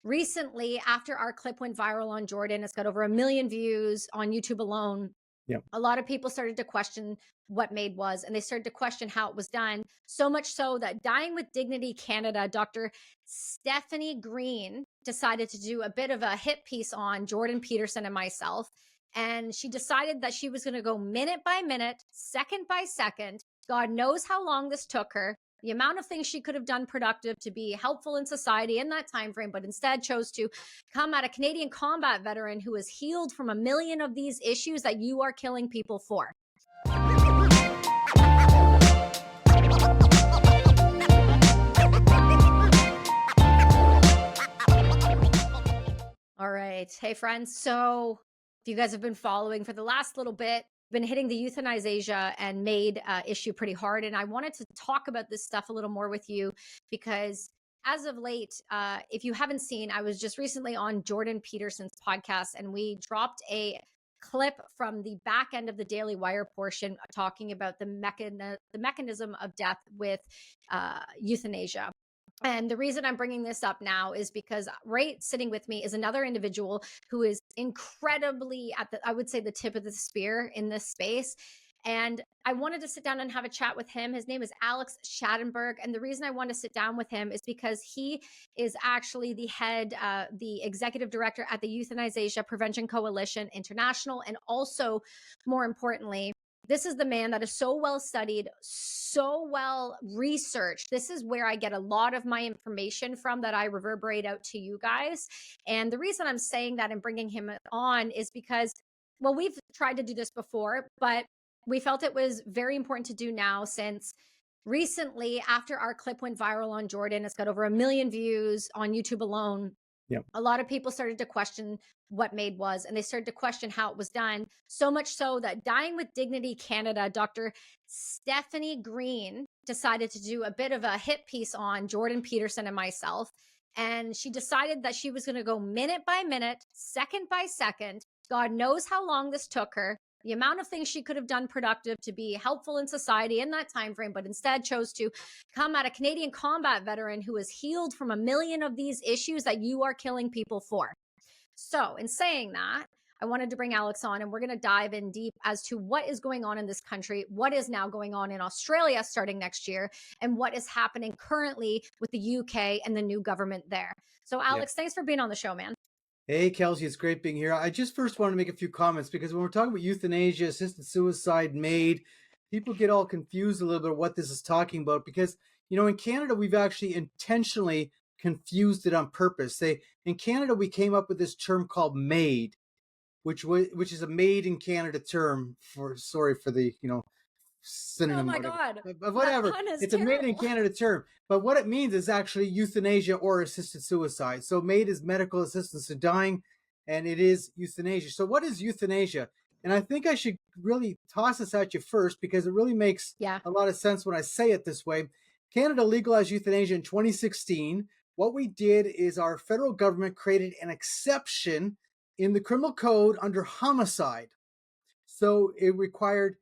recently, after our clip went viral on Jordan, it's got over 1 million views on YouTube alone. Yeah. A lot of people started to question what MAiD was, and they started to question how it was done. So much so that Dying with Dignity Canada, Dr. Stephanie Green decided to do a bit of a hit piece on Jordan Peterson and myself. And she decided that she was going to go minute by minute, second by second. God knows how long this took her, the amount of things she could have done productive to be helpful in society in that time frame, but instead chose to come at a Canadian combat veteran who has healed from 1 million of these issues that you are killing people for. All right. Hey, friends. So, if you guys have been following for the last little bit, been hitting the Euthanasia and MAiD issue pretty hard. And I wanted to talk about this stuff a little more with you because as of late, if you haven't seen, I was just recently on Jordan Peterson's podcast and we dropped a clip from the back end of the Daily Wire portion talking about the mechanism of death with euthanasia. And the reason I'm bringing this up now is because right sitting with me is another individual who is incredibly at the, I would say, the tip of the spear in this space. And I wanted to sit down and have a chat with him. His name is Alex Schadenberg. And the reason I want to sit down with him is because he is actually the head, the executive director at the Euthanasia Prevention Coalition International. And also, more importantly, this is the man that is so well studied, so well researched. This is where I get a lot of my information from that I reverberate out to you guys. And the reason I'm saying that and bringing him on is because, well, we've tried to do this before, but we felt it was very important to do now since recently, after our clip went viral on Jordan, it's got over 1 million views on YouTube alone. Yeah. A lot of people started to question what MAiD was, and they started to question how it was done. So much so that Dying with Dignity Canada, Dr. Stephanie Green decided to do a bit of a hit piece on Jordan Peterson and myself. And she decided that she was going to go minute by minute, second by second. God knows how long this took her, the amount of things she could have done productive to be helpful in society in that time frame, but instead chose to come at a Canadian combat veteran who has healed from 1 million of these issues that you are killing people for. So, in saying that, I wanted to bring Alex on and we're going to dive in deep as to what is going on in this country, what is now going on in Australia starting next year, and what is happening currently with the UK and the new government there. So, Alex, thanks for being on the show, man. Hey, Kelsey, it's great being here. I just first want to make a few comments because when we're talking about euthanasia, assisted suicide, MAiD, people get all confused a little bit what this is talking about because, in Canada, we've actually intentionally confused it on purpose. In Canada, we came up with this term called MAiD, which is a made in Canada term sorry for the, Oh synonym, my whatever. God. But whatever. That pun is It's a made in terrible. Canada term. But what it means is actually euthanasia or assisted suicide. So MAiD is medical assistance to dying, and it is euthanasia. So what is euthanasia? And I think I should really toss this at you first because it really makes Yeah. a lot of sense when I say it this way. Canada legalized euthanasia in 2016. What we did is our federal government created an exception in the criminal code under homicide. So it required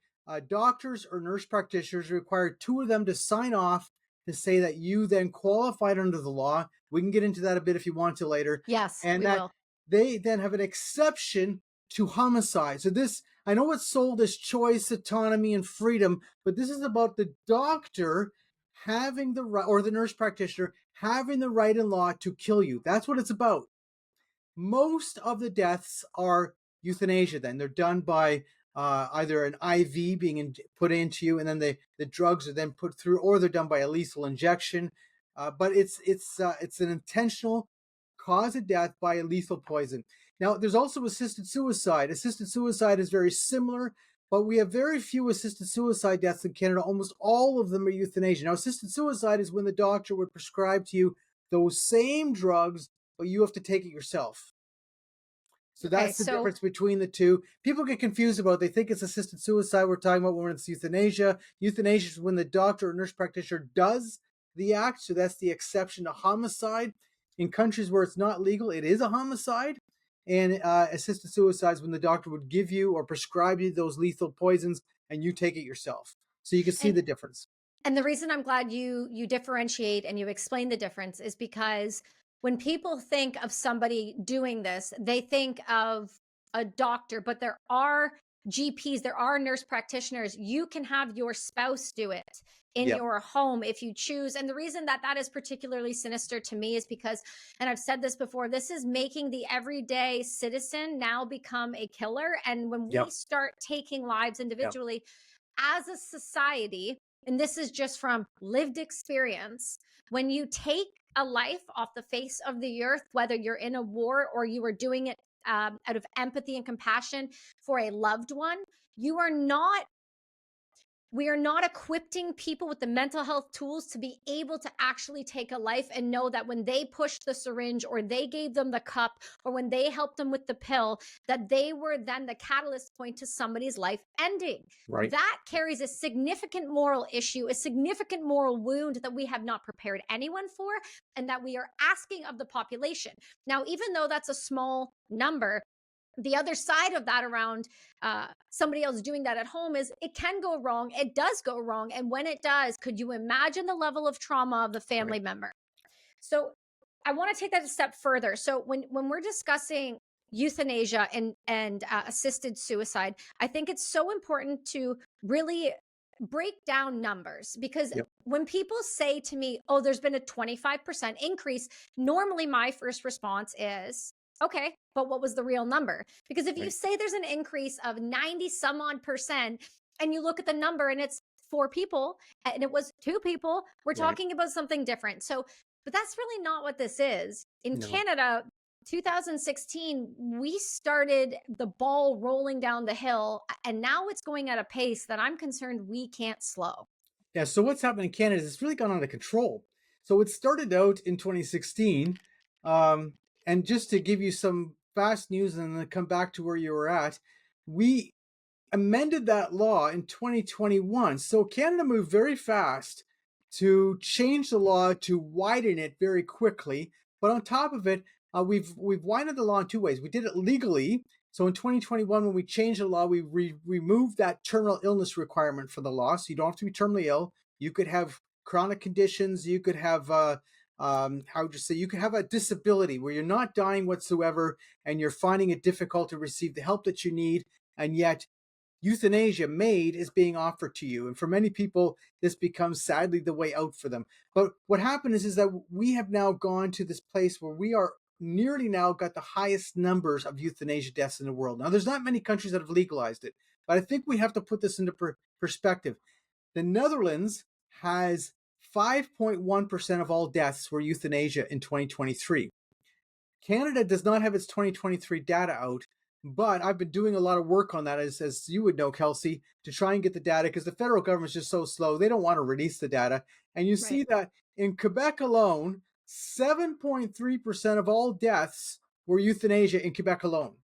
doctors or nurse practitioners, required two of them to sign off to say that you then qualified under the law. We can get into that a bit if you want to later. Yes, And we that will. they then have an exception to homicide. So this, I know it's sold as choice, autonomy, and freedom, but this is about the doctor having the right, or the nurse practitioner having the right in law to kill you. That's what it's about. Most of the deaths are euthanasia then. They're done by either an IV being put into you, and then the drugs are then put through, or they're done by a lethal injection. But it's an intentional cause of death by a lethal poison. Now, there's also assisted suicide. Assisted suicide is very similar, but we have very few assisted suicide deaths in Canada. Almost all of them are euthanasia. Now, assisted suicide is when the doctor would prescribe to you those same drugs, but you have to take it yourself. So Okay, that's the difference between the two. People get confused about it. They think it's assisted suicide we're talking about when it's euthanasia. Euthanasia is when the doctor or nurse practitioner does the act. So that's the exception to homicide. In countries where it's not legal, it is a homicide. And assisted suicide is when the doctor would give you or prescribe you those lethal poisons and you take it yourself. So you can see the difference. And the reason I'm glad you differentiate and you explain the difference is because when people think of somebody doing this, they think of a doctor, but there are GPs, there are nurse practitioners. You can have your spouse do it in Yeah. your home if you choose. And the reason that that is particularly sinister to me is because, and I've said this before, this is making the everyday citizen now become a killer. And when we Yep. start taking lives Yep. individually as a society, and this is just from lived experience, when you take a life off the face of the earth, whether you're in a war or you are doing it out of empathy and compassion for a loved one, you are not we are not equipping people with the mental health tools to be able to actually take a life and know that when they pushed the syringe or they gave them the cup or when they helped them with the pill, that they were then the catalyst point to somebody's life ending. Right. That carries a significant moral issue, a significant moral wound that we have not prepared anyone for, and that we are asking of the population. Now, even though that's a small number, the other side of that around somebody else doing that at home is it can go wrong. It does go wrong. And when it does, could you imagine the level of trauma of the Right. family member? So I want to take that a step further. So when we're discussing euthanasia and assisted suicide, I think it's so important to really break down numbers, because Yep. when people say to me, "Oh, there's been a 25% increase," normally my first response is, "Okay, but what was the real number?" Because if you Right. say there's an increase of 90 some odd percent and you look at the number and it's 4 people and it was 2 people, we're Right. talking about something different. So but that's really not what this is. In No. Canada, 2016, we started the ball rolling down the hill, and now it's going at a pace that I'm concerned we can't slow. Yeah. So what's happened in Canada is it's really gone out of control. So it started out in 2016, um, and just to give you some fast news and then come back to where you were at, we amended that law in 2021. So Canada moved very fast to change the law to widen it very quickly. But on top of it, we've widened the law in two ways. We did it legally. So in 2021, when we changed the law, we removed that terminal illness requirement for the law. So you don't have to be terminally ill. You could have chronic conditions. You could have how would you say? You could have a disability where you're not dying whatsoever, and you're finding it difficult to receive the help that you need, and yet euthanasia, MAiD, is being offered to you. And for many people, this becomes sadly the way out for them. But what happened is that we have now gone to this place where we are nearly now got the highest numbers of euthanasia deaths in the world. Now, there's not many countries that have legalized it, but I think we have to put this into perspective. The Netherlands has 5.1% of all deaths were euthanasia in 2023. Canada does not have its 2023 data out, but I've been doing a lot of work on that, as you would know, Kelsey, to try and get the data because the federal government's just so slow. They don't want to release the data. And you see Right. that in Quebec alone, 7.3% of all deaths were euthanasia in Quebec alone,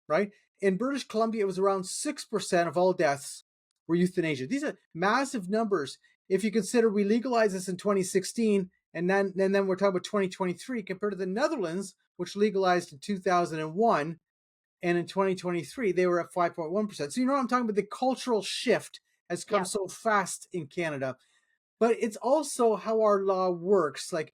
right? In British Columbia, it was around 6% of all deaths were euthanasia. These are massive numbers. If you consider we legalized this in 2016, and then we're talking about 2023 compared to the Netherlands, which legalized in 2001, and in 2023 they were at 5.1%. So you know what I'm talking about? The cultural shift has come Yeah. so fast in Canada, but it's also how our law works. Like,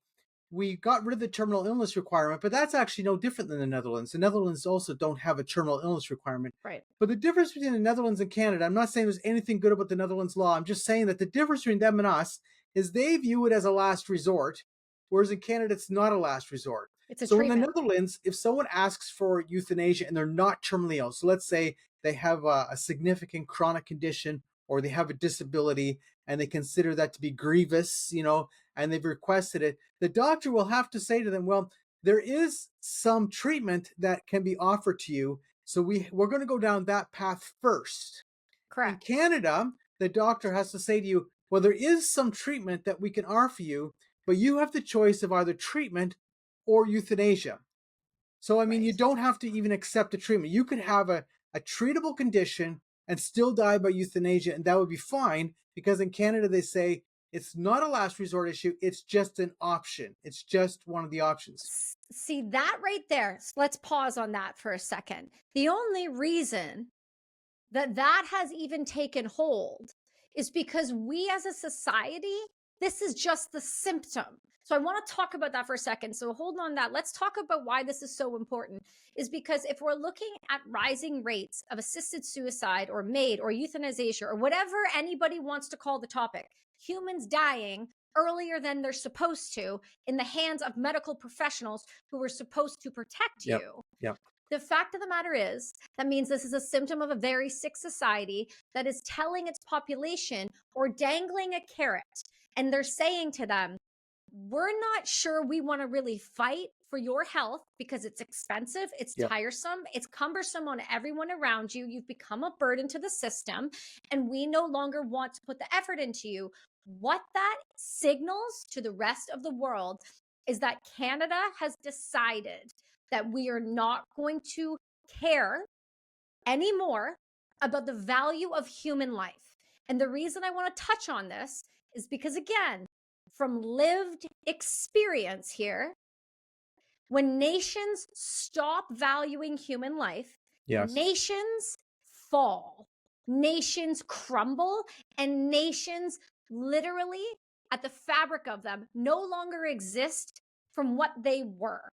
we got rid of the terminal illness requirement, but that's actually no different than the Netherlands. The Netherlands also don't have a terminal illness requirement. Right. But the difference between the Netherlands and Canada, I'm not saying there's anything good about the Netherlands law. I'm just saying that the difference between them and us is they view it as a last resort, whereas in Canada, it's not a last resort. It's a So in the treatment. Netherlands, if someone asks for euthanasia and they're not terminally ill, so let's say they have a significant chronic condition or they have a disability and they consider that to be grievous, and they've requested it, the doctor will have to say to them, well, there is some treatment that can be offered to you. So we're going to go down that path first. In Correct. Canada, the doctor has to say to you, well, there is some treatment that we can offer you, but you have the choice of either treatment or euthanasia. So, I mean, you Right. don't have to even accept the treatment. You could have a treatable condition and still die by euthanasia, and that would be fine because in Canada, they say it's not a last resort issue. It's just an option. It's just one of the options. See that right there. Let's pause on that for a second. The only reason that that has even taken hold is because we as a society This is just the symptom. So I want to talk about that for a second. So hold on that. Let's talk about why this is so important. Is because if we're looking at rising rates of assisted suicide or MAiD or euthanization or whatever anybody wants to call the topic, humans dying earlier than they're supposed to in the hands of medical professionals who are supposed to protect Yep. you. Yep. The fact of the matter is, that means this is a symptom of a very sick society that is telling its population or dangling a carrot. And they're saying to them, we're not sure we want to really fight for your health because it's expensive, it's Yep. tiresome, it's cumbersome on everyone around you. You've become a burden to the system, and we no longer want to put the effort into you. What that signals to the rest of the world is that Canada has decided that we are not going to care anymore about the value of human life. And the reason I want to touch on this is because, again, from lived experience here, when nations stop valuing human life, Yes. nations fall, nations crumble, and nations literally, at the fabric of them, no longer exist from what they were.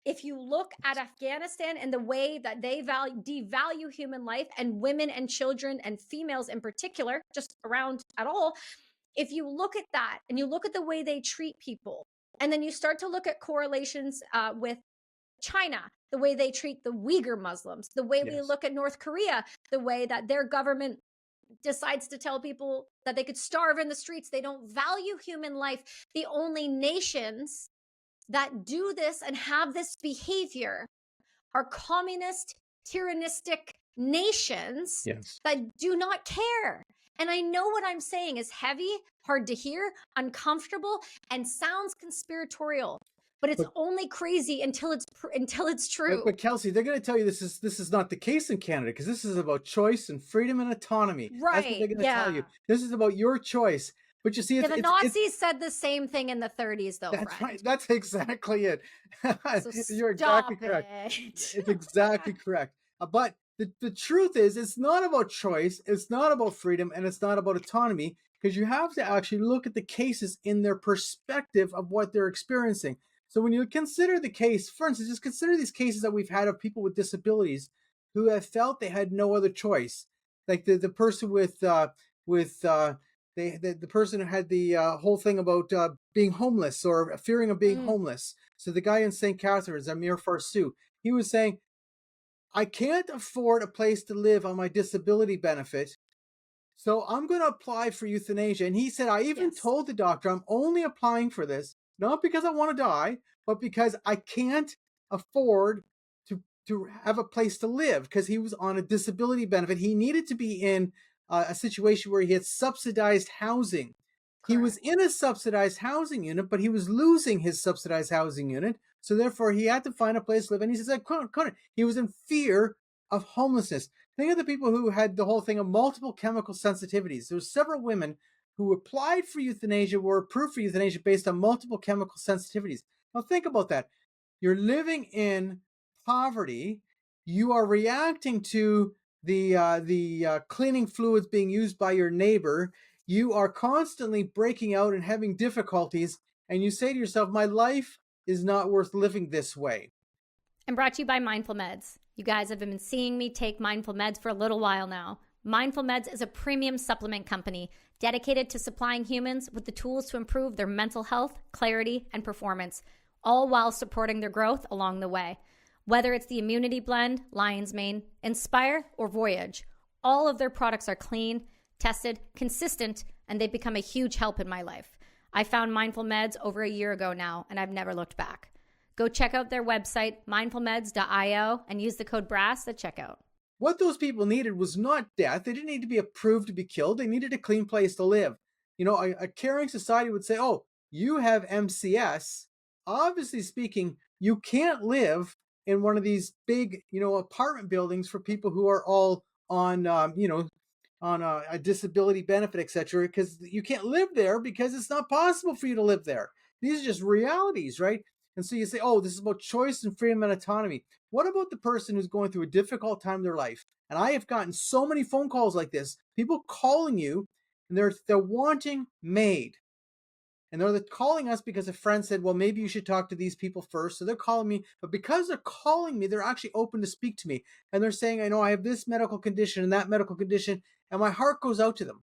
If you look at Afghanistan and the way that they devalue human life and women and children and females in particular, just around at all, if you look at that and you look at the way they treat people, and then you start to look at correlations with China, the way they treat the Uyghur Muslims, the way we Yes. look at North Korea, the way that their government decides to tell people that they could starve in the streets. They don't value human life. The only nations that do this and have this behavior are communist, tyrannistic nations Yes. that do not care. And I know what I'm saying is heavy, hard to hear, uncomfortable, and sounds conspiratorial, but it's But only crazy until it's true. but Kelsey, they're going to tell you this is not the case in Canada because this is about choice and freedom and autonomy. That's what they're Right? going to tell Yeah. you. This is about your choice. But you see, Yeah, the it's Nazis said the same thing in the 30s, though, that's friend. right. That's exactly it. So You're stop exactly correct. it. It's exactly correct. But the truth is, it's not about choice, it's not about freedom, and it's not about autonomy, because you have to actually look at the cases in their perspective of what they're experiencing. So when you consider the case, for instance, just consider these cases that we've had of people with disabilities who have felt they had no other choice. Like the person with the person who had the whole thing about being homeless or fearing of being Mm, homeless. So the guy in St. Catharines, Amir Farsu, he was saying, I can't afford a place to live on my disability benefit, so I'm going to apply for euthanasia. And he said, I even yes. told the doctor I'm only applying for this, not because I want to die, but because I can't afford to have a place to live, because he was on a disability benefit. He needed to be in a situation where he had subsidized housing. He was Correct. in a subsidized housing unit, but he was losing his subsidized housing unit. So therefore, he had to find a place to live. And he says, I couldn't. He was in fear of homelessness. Think of the people who had the whole thing of multiple chemical sensitivities. There were several women who applied for euthanasia, were approved for euthanasia based on multiple chemical sensitivities. Now think about that. You're living in poverty. You are reacting to the cleaning fluids being used by your neighbor. You are constantly breaking out and having difficulties, and you say to yourself, "My life is not worth living this way." And brought to you by Mindful Meds. You guys have been seeing me take Mindful Meds for a little while now. Mindful Meds is a premium supplement company dedicated to supplying humans with the tools to improve their mental health, clarity, and performance, all while supporting their growth along the way. Whether it's the Immunity Blend, Lion's Mane, Inspire, or Voyage, all of their products are clean, tested, consistent, and they've become a huge help in my life. I found Mindful Meds over a year ago now, and I've never looked back. Go check out their website, mindfulmeds.io, and use the code BRASS at checkout. What those people needed was not death. They didn't need to be approved to be killed. They needed a clean place to live. You know, a caring society would say, oh, you have MCS. Obviously speaking, you can't live in one of these big, apartment buildings for people who are all on, on a disability benefit, etc., because you can't live there because it's not possible for you to live there. These are just realities, right? And so you say, oh, this is about choice and freedom and autonomy. What about the person who's going through a difficult time in their life? And I have gotten so many phone calls like this, people calling you, and they're wanting MAiD. And they're calling us because a friend said, well, maybe you should talk to these people first. So they're calling me, but because they're calling me, they're actually open to speak to me. And they're saying, I know I have this medical condition and that medical condition. And my heart goes out to them.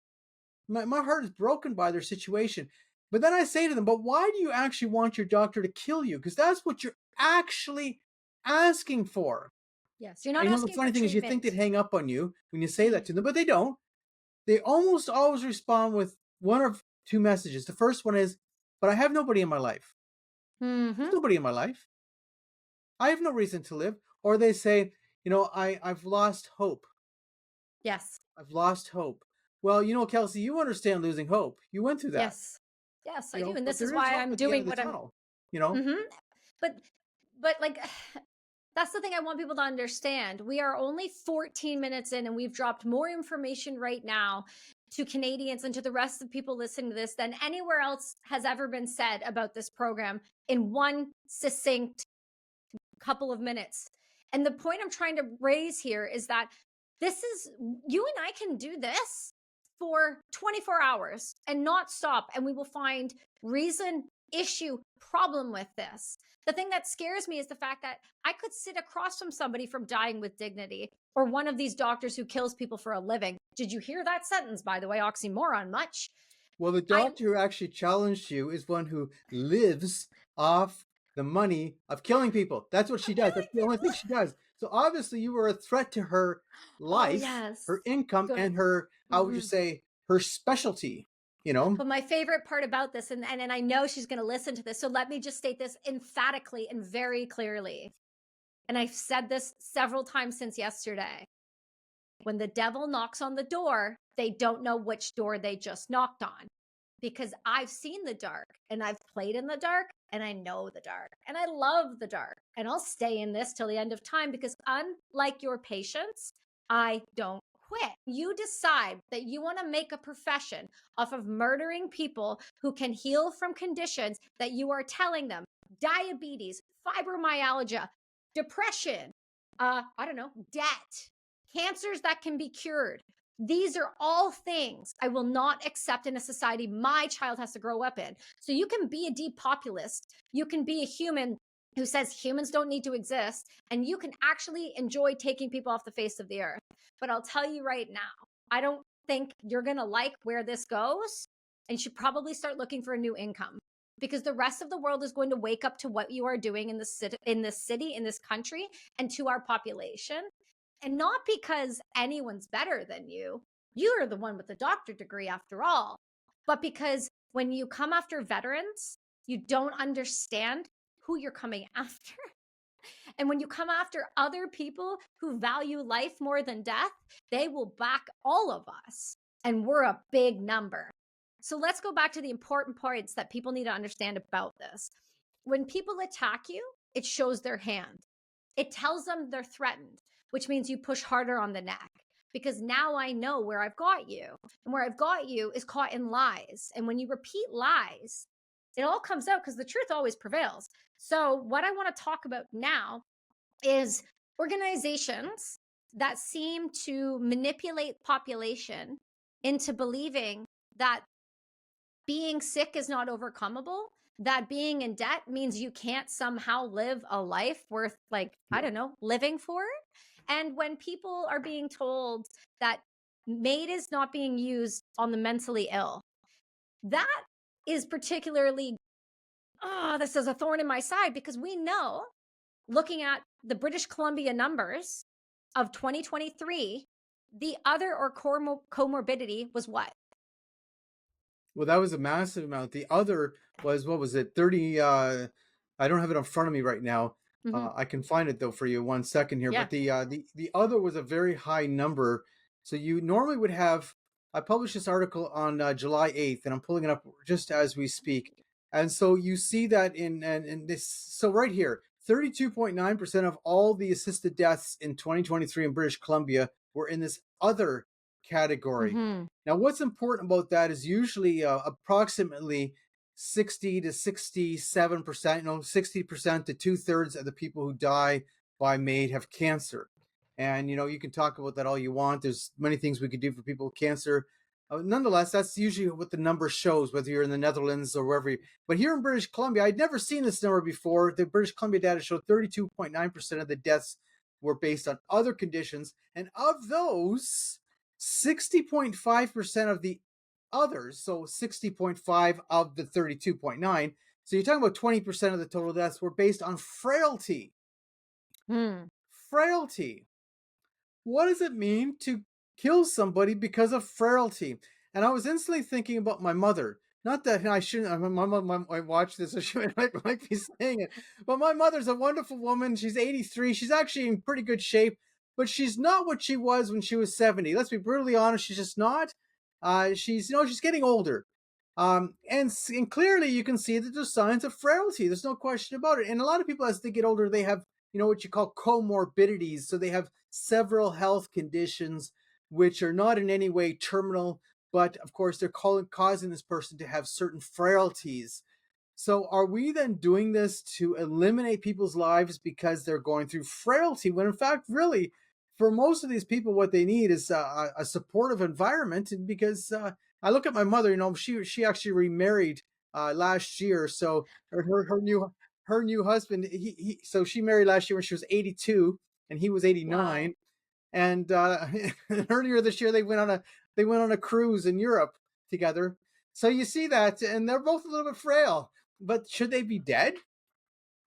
My heart is broken by their situation. But then I say to them, but why do you actually want your doctor to kill you? Because that's what you're actually asking for. Yes. You're And not the asking for funny thing is you think treatment. they'd hang up on you when you say that Mm. to them, but they don't. They almost always respond with one of two messages. The first one is, but I have nobody in my life. There's Mm-hmm. nobody in my life. I have no reason to live. Or they say, I've lost hope. Yes. I've lost hope. Well, Kelsey, you understand losing hope. You went through that, Yes. Yes, I do. And but this is there is why hope I'm at the end doing of the what I'm tunnel, you know? hmm but like that's the thing I want people to understand. We are only 14 minutes in and we've dropped more information right now to Canadians and to the rest of people listening to this than anywhere else has ever been said about this program in one succinct couple of minutes. And the point I'm trying to raise here is that this is, you and I can do this for 24 hours and not stop, and we will find reason, issue, problem with this. The thing that scares me is the fact that I could sit across from somebody from dying with dignity, or one of these doctors who kills people for a living. Did you hear that sentence, by the way? Oxymoron much. Well, the I doctor who actually challenged you is one who lives off the money of killing people. That's what she does. killing That's the only thing people. she does. So obviously you were a threat to her Oh, life, yes. her income, Good. and her, how would you Mhm. say, her specialty, you know? But my favorite part about this, and I know she's going to listen to this, so let me just state this emphatically and very clearly. And I've said this several times since yesterday. When the devil knocks on the door, they don't know which door they just knocked on. Because I've seen the dark and I've played in the dark and I know the dark and I love the dark. And I'll stay in this till the end of time because, unlike your patients, I don't quit. You decide that you want to make a profession off of murdering people who can heal from conditions that you are telling them: diabetes, fibromyalgia, depression, I don't know, debt, cancers that can be cured. These are all things I will not accept in a society my child has to grow up in. So you can be a depopulist. You can be a human who says humans don't need to exist, and you can actually enjoy taking people off the face of the earth. But I'll tell you right now, I don't think you're going to like where this goes, and you should probably start looking for a new income, because the rest of the world is going to wake up to what you are doing in this city, in this country, and to our population. And not because anyone's better than you. You are the one with the doctorate degree after all. But because when you come after veterans, you don't understand who you're coming after. And when you come after other people who value life more than death, they will back all of us. And we're a big number. So let's go back to the important points that people need to understand about this. When people attack you, it shows their hand. It tells them they're threatened, which means you push harder on the neck, because now I know where I've got you. And where I've got you is caught in lies. And when you repeat lies, it all comes out because the truth always prevails. So, what I want to talk about now is organizations that seem to manipulate population into believing that being sick is not overcomable, that being in debt means you can't somehow live a life worth, like, I don't know, living for. And when people are being told that MAiD is not being used on the mentally ill, that is particularly, this is a thorn in my side, because we know, looking at the British Columbia numbers of 2023, the other or comorbidity was what? Well, that was a massive amount. The other was, what was it, 30, I don't have it in front of me right now. Mm-hmm. I can find it though for you 1 second here. Yeah. But the other was a very high number. So you normally would have, I published this article on July 8th, and I'm pulling it up just as we speak. And so you see that in this, so right here, 32.9% of all the assisted deaths in 2023 in British Columbia were in this other category. Mm-hmm. Now, what's important about that is usually approximately 60 to 67%, 60% to 2/3 of the people who die by MAiD have cancer. And, you can talk about that all you want. There's many things we could do for people with cancer. Nonetheless, that's usually what the number shows, whether you're in the Netherlands or wherever. But here in British Columbia, I'd never seen this number before. The British Columbia data showed 32.9% of the deaths were based on other conditions. And of those, 60.5% of the others, so 60.5 of the 32.9. So you're talking about 20% of the total deaths were based on frailty. Hmm. Frailty. What does it mean to kill somebody because of frailty? And I was instantly thinking about my mother. Not that I shouldn't, I watched this, I shouldn't like be saying it, but my mother's a wonderful woman. She's 83. She's actually in pretty good shape, but she's not what she was when she was 70. Let's be brutally honest. She's just not. She's getting older. And clearly you can see that there's signs of frailty. There's no question about it. And a lot of people, as they get older, they have, what you call comorbidities. So they have several health conditions which are not in any way terminal, but of course they're causing this person to have certain frailties. So are we then doing this to eliminate people's lives because they're going through frailty, when in fact, really, for most of these people, what they need is a supportive environment? And because I look at my mother, she actually remarried last year. So her new husband, so she married last year when she was 82 and he was Wow. 89. And earlier this year they went on a cruise in Europe together. So you see that, and they're both a little bit frail. But should they be dead?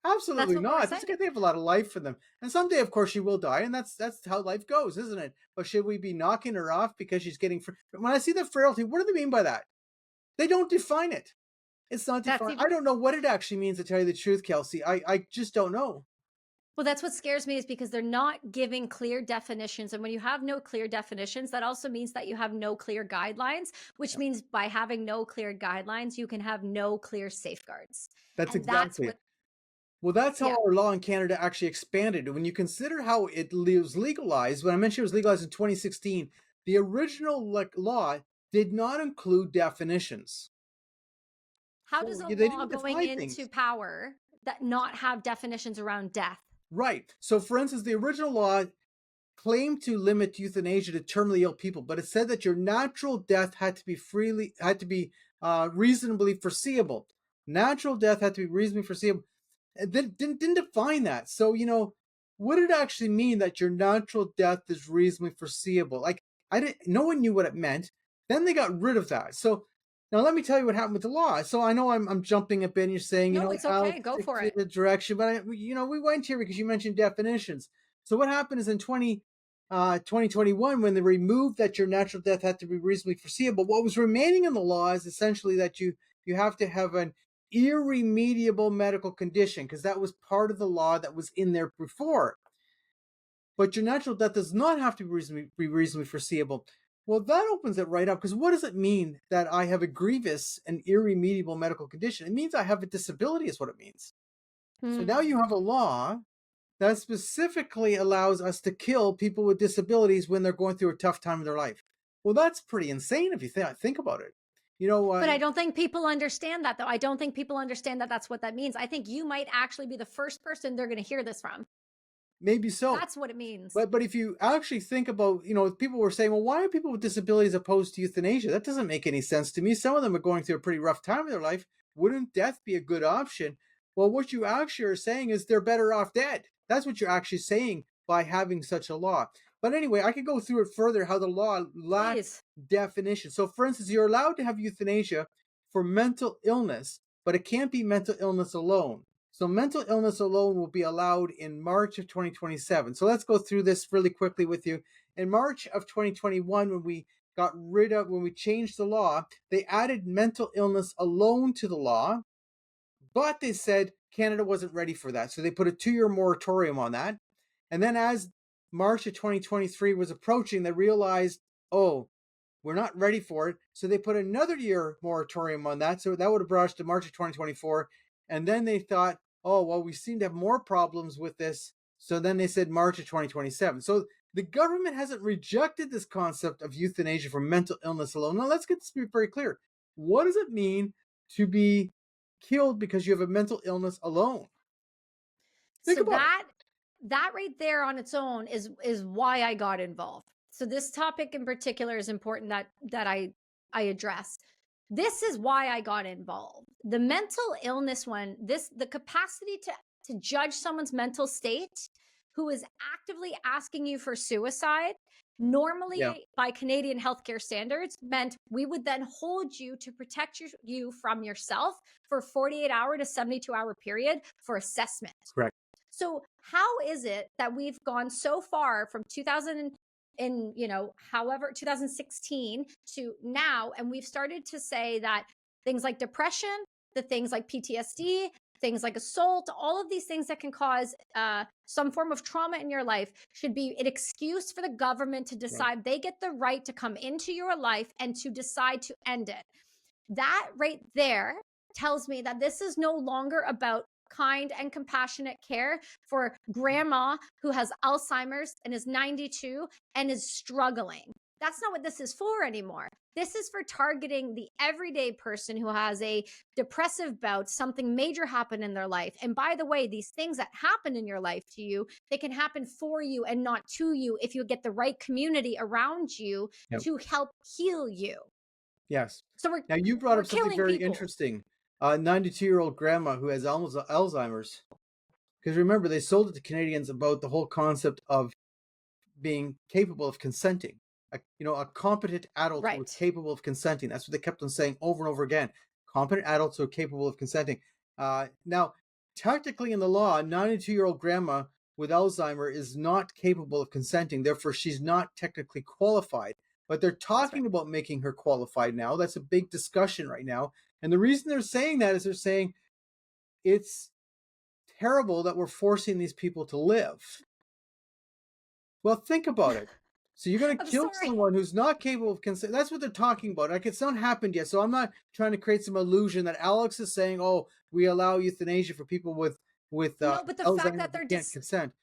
That's Absolutely what we're not. This saying. guy, they have a lot of life for them, and someday, of course, she will die, and that's how life goes, isn't it? But should we be knocking her off because she's getting? When I see the frailty, what do they mean by that? They don't define it. It's not That's defined. even I don't know what it actually means, to tell you the truth, Kelsey. I just don't know. Well, that's what scares me, is because they're not giving clear definitions. And when you have no clear definitions, that also means that you have no clear guidelines, which Yeah, means by having no clear guidelines, you can have no clear safeguards. that's And that's exactly it. what, Well, that's how yeah. our law in Canada actually expanded. When you consider how it was legalized, when I mentioned it was legalized in 2016, the original law did not include definitions. How does So a yeah, they law didn't going define into things. power that not have definitions around death? Right. So, for instance, the original law claimed to limit euthanasia to terminally ill people, but it said that your natural death had to be reasonably foreseeable. Natural death had to be reasonably foreseeable. It didn't define that. So, what did it actually mean that your natural death is reasonably foreseeable? Like, I didn't. No one knew what it meant. Then they got rid of that. So now let me tell you what happened with the law. So I know I'm jumping a bit, and you're saying, No, it's I'll okay. Go stick for to it. the direction, but we went here because you mentioned definitions. So what happened is in 2021, when they removed that your natural death had to be reasonably foreseeable, what was remaining in the law is essentially that you have to have an irremediable medical condition, because that was part of the law that was in there before. But your natural death does not have to be reasonably foreseeable. Well, that opens it right up, because what does it mean that I have a grievous and irremediable medical condition? It means I have a disability, is what it means. So now you Hmm. have a law that specifically allows us to kill people with disabilities when they're going through a tough time in their life. Well, that's pretty insane if you think about it. You know, uh, But I don't think people understand that, though. I don't think people understand that that's what that means. I think you might actually be the first person they're going to hear this from. maybe so. That's what it means. But if you actually think about, people were saying, well, why are people with disabilities opposed to euthanasia? That doesn't make any sense to me. Some of them are going through a pretty rough time in their life. Wouldn't death be a good option? Well, what you actually are saying is they're better off dead. That's what you're actually saying by having such a law. But anyway, I could go through it further, how the law lacked Please. definition. So, for instance, you're allowed to have euthanasia for mental illness, but it can't be mental illness alone. So mental illness alone will be allowed in March of 2027. So let's go through this really quickly with you. In March of 2021, when we changed the law, they added mental illness alone to the law, but they said Canada wasn't ready for that. So they put a 2-year moratorium on that. And then as March of 2023 was approaching, they realized, oh, we're not ready for it. So they put another year moratorium on that. So that would have brought us to March of 2024. And then they thought, oh, well, we seem to have more problems with this. So then they said March of 2027. So the government hasn't rejected this concept of euthanasia for mental illness alone. Now, let's get this very clear. What does it mean to be killed because you have a mental illness alone? Think So about it. that right there on its own is why I got involved. So this topic in particular is important that I I address. This is why I got involved. The mental illness one, the capacity to judge someone's mental state who is actively asking you for suicide, Yeah, normally by Canadian healthcare standards, meant we would then hold you to protect you from yourself for a 48-hour to 72-hour period for assessment. correct. So how is it that we've gone so far from 2000 in, however, 2016 to now, and we've started to say that things like depression, the things like PTSD, things like assault, all of these things that can cause some form of trauma in your life should be an excuse for the government to Right. decide they get the right to come into your life and to decide to end it. That right there tells me that this is no longer about kind and compassionate care for grandma who has Alzheimer's and is 92 and is struggling. That's not what this is for anymore. This is for targeting the everyday person who has a depressive bout, something major happened in their life. And by the way, these things that happen in your life to you, they can happen for you and not to you if you get the right community around you Yep. to help heal you. Yes. So Now you brought we're up something killing very people. interesting. 92-year-old grandma who has Alzheimer's. Because remember, they sold it to Canadians about the whole concept of being capable of consenting. A competent adult who was Right. capable of consenting. That's what they kept on saying over and over again. Competent adults who are capable of consenting. Now, technically in the law, a 92-year-old grandma with Alzheimer is not capable of consenting. Therefore, she's not technically qualified. But they're That's right. talking about making her qualified now. That's a big discussion right now. And the reason they're saying that is they're saying it's terrible that we're forcing these people to live. Well, think about it. So you're going to I'm kill sorry. someone who's not capable of consent. That's what they're talking about. Like, it's not happened yet. So I'm not trying to create some illusion that Alex is saying, "Oh, we allow euthanasia for people with No, but the fact Alzheimer's that who they're can't just, consent."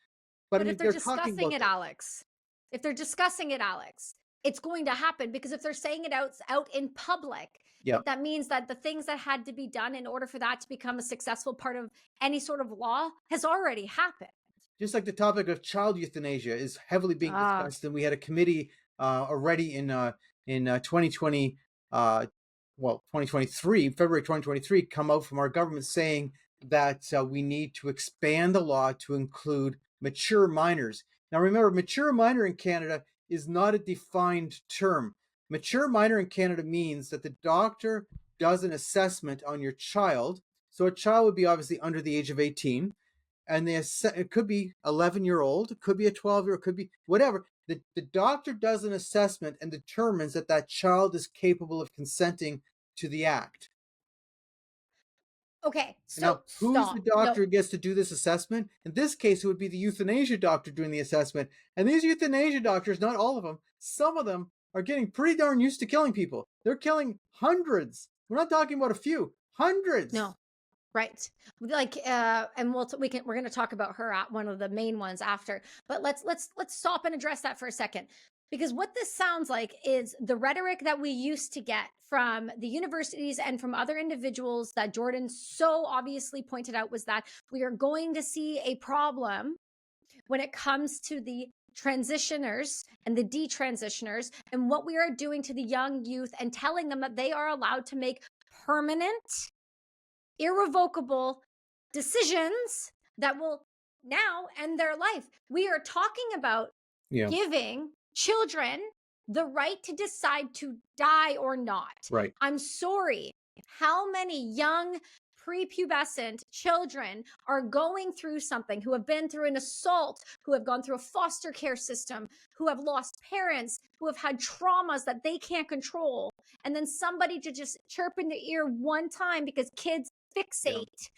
But I but if mean, they're they're talking discussing about it, this. Alex, if they're discussing it, Alex, it's going to happen because if they're saying it out in public, Yeah. that means that the things that had to be done in order for that to become a successful part of any sort of law has already happened. Just like the topic of child euthanasia is heavily being Ah, discussed, and we had a committee already in 2020, uh, 2023, February 2023, come out from our government saying that we need to expand the law to include mature minors. Now, remember, mature minor in Canada is not a defined term. Mature minor in Canada means that the doctor does an assessment on your child. So a child would be obviously under the age of 18, and it could be 11-year-old, it could be a 12-year-old, it could be whatever. The doctor does an assessment and determines that that child is capable of consenting to the act. okay. Now, So who's the stop. doctor No, who gets to do this assessment? In this case, it would be the euthanasia doctor doing the assessment. And these euthanasia doctors, not all of them, some of them are getting pretty darn used to killing people. They're killing hundreds. We're not talking about a few, hundreds. no. Right. Like and we're going to talk about her at one of the main ones after. But let's stop and address that for a second. Because what this sounds like is the rhetoric that we used to get from the universities and from other individuals that Jordan so obviously pointed out was that we are going to see a problem when it comes to the transitioners and the detransitioners and what we are doing to the young youth and telling them that they are allowed to make permanent irrevocable decisions that will now end their life. We are talking about Yeah, giving children the right to decide to die or not. right. I'm sorry. How many young prepubescent children are going through something, who have been through an assault, who have gone through a foster care system, who have lost parents, who have had traumas that they can't control, and then somebody to just chirp in the ear one time because kids Yeah, fixate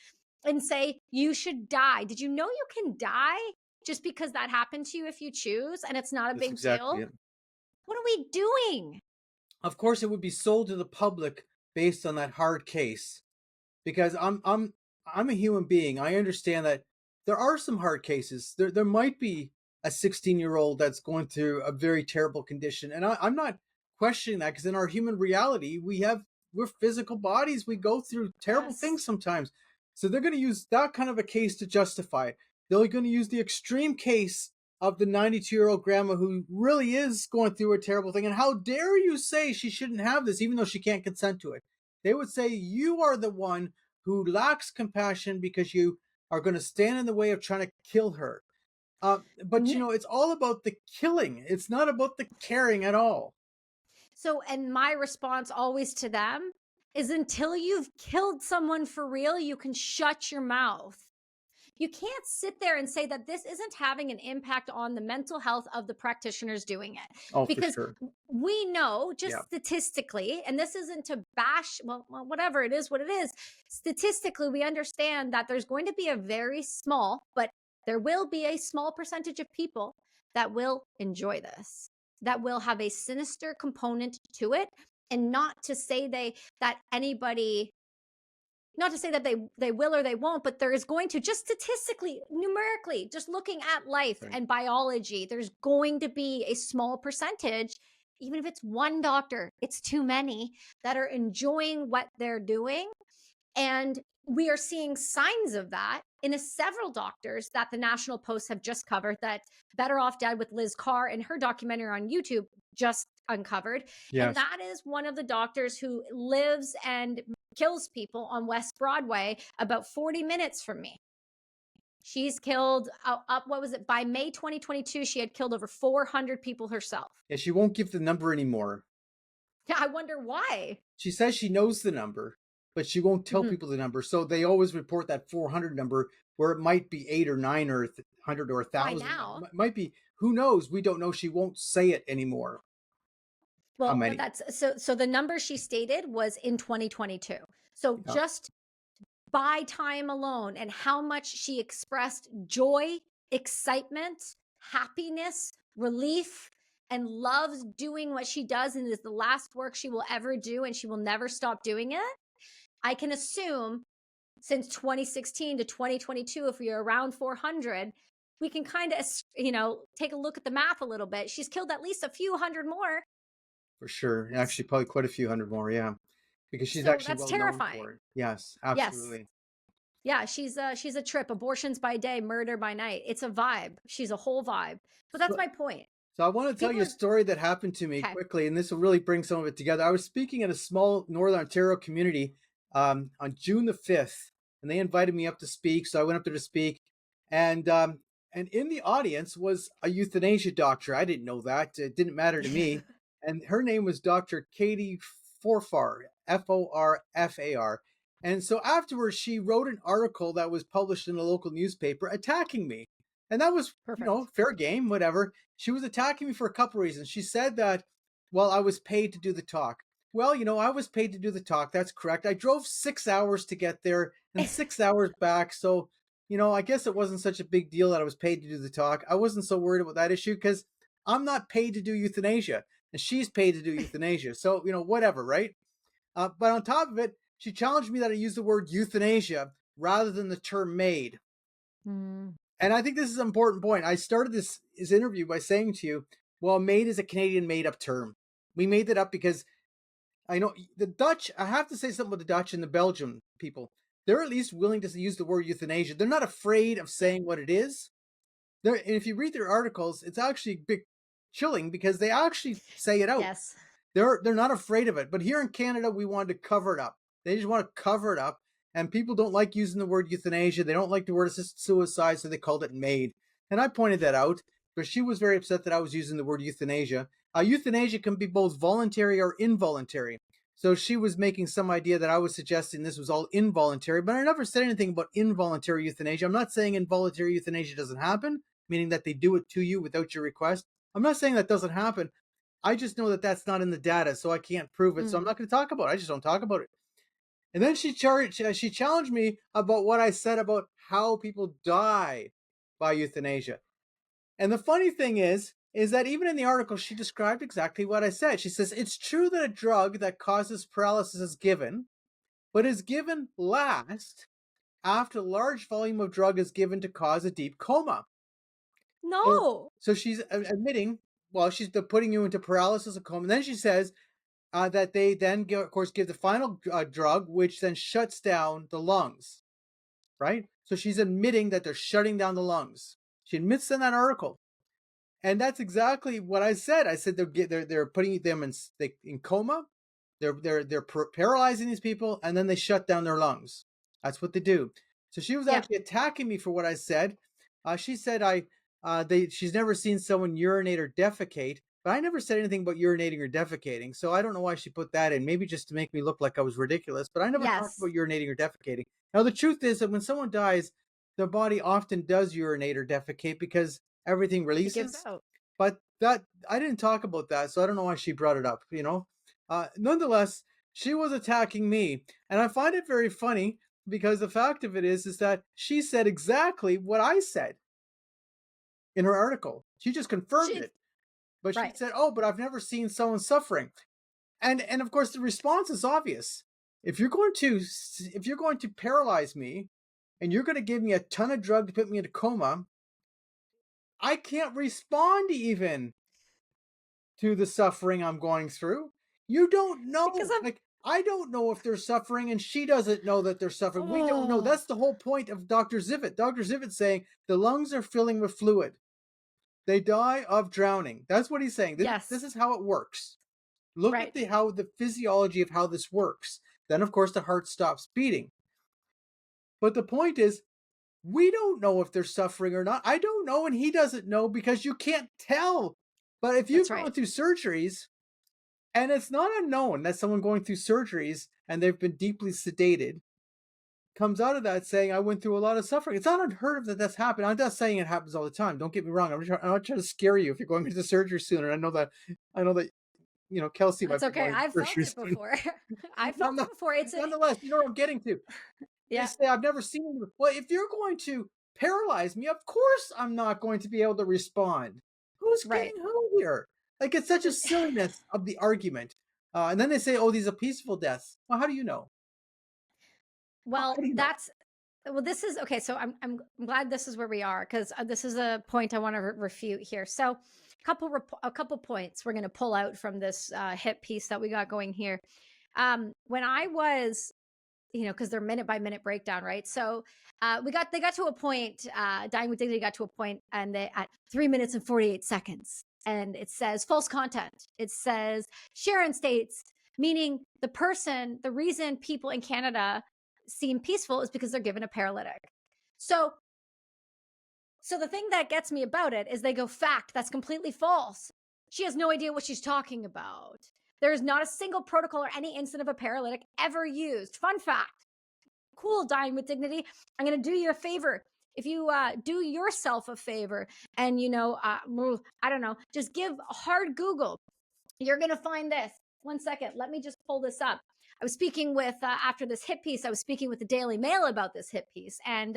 and say you should die. Did you know you can die just because that happened to you if you choose and it's not a that's big exactly deal? it. What are we doing? Of course, it would be sold to the public based on that hard case, because I'm a human being. I understand that there are some hard cases. There might be a 16-year-old that's going through a very terrible condition, and I'm not questioning that, because in our human reality, we're physical bodies. We go through terrible Yes. things sometimes. So they're going to use that kind of a case to justify it. They're going to use the extreme case of the 92-year-old grandma who really is going through a terrible thing. And how dare you say she shouldn't have this, even though she can't consent to it? They would say you are the one who lacks compassion because you are going to stand in the way of trying to kill her. But N- it's all about the killing. It's not about the caring at all. So, and my response always to them is until you've killed someone for real, you can shut your mouth. You can't sit there and say that this isn't having an impact on the mental health of the practitioners doing it. Oh, for Because sure. we know Yeah, just statistically, and this isn't to bash, well, whatever, it is what it is. Statistically, we understand that there's going to be a very small, but there will be a small percentage of people that will enjoy this, that will have a sinister component to it. And not to say that anybody, not to say that they will or they won't, but there is going to, just statistically, numerically, just looking at life right. and biology, there's going to be a small percentage, even if it's one doctor, it's too many, that are enjoying what they're doing. And we are seeing signs of that in several doctors that the National Post have just covered, that Better Off Dead with Liz Carr and her documentary on YouTube just uncovered. And Yes. that is one of the doctors who lives and kills people on West Broadway, about 40 minutes from me. She's killed up, what was it? By May 2022, she had killed over 400 people herself. Yeah, she won't give the number anymore. Yeah, I wonder why. She says she knows the number, but she won't tell Mhm. people the number. So they always report that 400 number where it might be 8 or 9 or 100 or By 1,000. now. Might be, who knows? We don't know. She won't say it anymore. How Well, but many? that's so the number she stated was in 2022. So Yeah, just by time alone and how much she expressed joy, excitement, happiness, relief, and loves doing what she does and is the last work she will ever do and she will never stop doing it. I can assume since 2016 to 2022, if we are around 400, we can kind of, take a look at the math a little bit. She's killed at least a few hundred more. for sure. Actually, probably quite a few hundred more. Yeah. Because she's So actually that's well known terrifying. for it. Yes, Yes. absolutely. Yeah, she's a trip. Abortions by day, murder by night. It's a vibe. She's a whole vibe. But that's So, my point. so I want to tell People you a are story that happened to me okay. quickly, and this will really bring some of it together. I was speaking in a small Northern Ontario community on June the 5th, and they invited me up to speak. So I went up there to speak, and and in the audience was a euthanasia doctor. I didn't know that; it didn't matter to me. And her name was Dr. Katie Forfar, Forfar. And so afterwards, she wrote an article that was published in a local newspaper attacking me, and that was Perfect. fair game, whatever. She was attacking me for a couple reasons. She said that, well, I was paid to do the talk. Well, I was paid to do the talk. That's correct. I drove 6 hours to get there and 6 hours back. So, I guess it wasn't such a big deal that I was paid to do the talk. I wasn't so worried about that issue because I'm not paid to do euthanasia and she's paid to do euthanasia. So, whatever, right? But on top of it, she challenged me that I use the word euthanasia rather than the term MAiD. Mm. And I think this is an important point. I started this interview by saying to you, well, MAiD is a Canadian made up term. We made it up because I know the Dutch, I have to say something about the Dutch and the Belgian people. They're at least willing to use the word euthanasia. They're not afraid of Yeah. saying what it is. And if you read their articles, it's actually a bit chilling because they actually say it out. Yes. They're not afraid of it. But here in Canada, we wanted to cover it up. They just want to cover it up. And people don't like using the word euthanasia. They don't like the word assisted suicide, so they called it MAiD. And I pointed that out, but she was very upset that I was using the word euthanasia. Euthanasia can be both voluntary or involuntary. So she was making some idea that I was suggesting this was all involuntary, but I never said anything about involuntary euthanasia. I'm not saying involuntary euthanasia doesn't happen, meaning that they do it to you without your request. I'm not saying that doesn't happen. I just know that that's not in the data, so I can't prove it. So I'm Mm. not going to talk about it. I just don't talk about it. And then she challenged me about what I said about how people die by euthanasia. And the funny thing is that even in the article, she described exactly what I said. She says, it's true that a drug that causes paralysis is given, but is given last after a large volume of drug is given to cause a deep coma. So, No. so she's admitting, well, she's putting you into paralysis or coma. And then she says that they then, of course, give the final drug, which then shuts down the lungs, right? So she's admitting that they're shutting down the lungs. She admits in that article. And that's exactly what I said. I said they're putting them in coma. They're paralyzing these people, and then they shut down their lungs. That's what they do. So she was Yep. actually attacking me for what I said. She said she's never seen someone urinate or defecate, but I never said anything about urinating or defecating. So I don't know why she put that in. Maybe just to make me look like I was ridiculous. But I never talked Yes. about urinating or defecating. Now the truth is that when someone dies, their body often does urinate or defecate because everything It gives releases. out. But that I didn't talk about that, so I don't know why she brought it up. Nonetheless, she was attacking me, and I find it very funny because the fact of it is that she said exactly what I said in her article. She just confirmed She it, but she right. said, "Oh, but I've never seen someone suffering." And of course, the response is obvious. If you're going to paralyze me, and you're going to give me a ton of drug to put me into coma, I can't respond even to the suffering I'm going through. You don't Because know. I'm Like, I don't know if they're suffering, and she doesn't know that they're suffering. We don't know. oh That's the whole point of Dr. Zivit. Dr. Zivit saying the lungs are filling with fluid. They die of drowning. That's what he's saying. This yes. is how it works. Look at Right. the physiology of how this works. Then, of course, the heart stops beating. But the point is, we don't know if they're suffering or not. I don't know, and he doesn't know because you can't tell. But if That's you've right. gone through surgeries, and it's not unknown that someone going through surgeries and they've been deeply sedated comes out of that saying, I went through a lot of suffering. It's not unheard of that that's happened. I'm not saying it happens all the time. Don't get me wrong. I'm not trying to scare you if you're going into surgery soon. And I know that, Kelsey That's might be okay. going I've into felt surgery it soon. before. I've felt it None- before. It's a Nonetheless, you know what I'm getting to. They yeah. say, I've never seen it. Well, if you're going to paralyze me, of course I'm not going to be able to respond. Who's Right. kidding who here? Like, it's such a silliness of the argument. And then they say, oh, these are peaceful deaths. Well, how do you know? How Well, do you know? that's well, this is okay. So I'm glad this is where we are because this is a point I want to refute here. So, a couple points we're going to pull out from this hit piece that we got going here. When I was, because they're minute by minute breakdown, right? So, they got to a point. Dying with Dignity got to a point, and they at 3 minutes and 48 seconds, and it says false content. It says Sharon states, meaning the reason people in Canada seem peaceful is because they're given a paralytic. So the thing that gets me about it is they go, fact, that's completely false. She has no idea what she's talking about. There is not a single protocol or any incident of a paralytic ever used. Fun fact. Cool, Dying with Dignity. I'm going to do you a favor. If you do yourself a favor and, I don't know, just give a hard Google, you're going to find this. 1 second. Let me just pull this up. I was speaking with, after this hit piece, I was speaking with the Daily Mail about this hit piece. And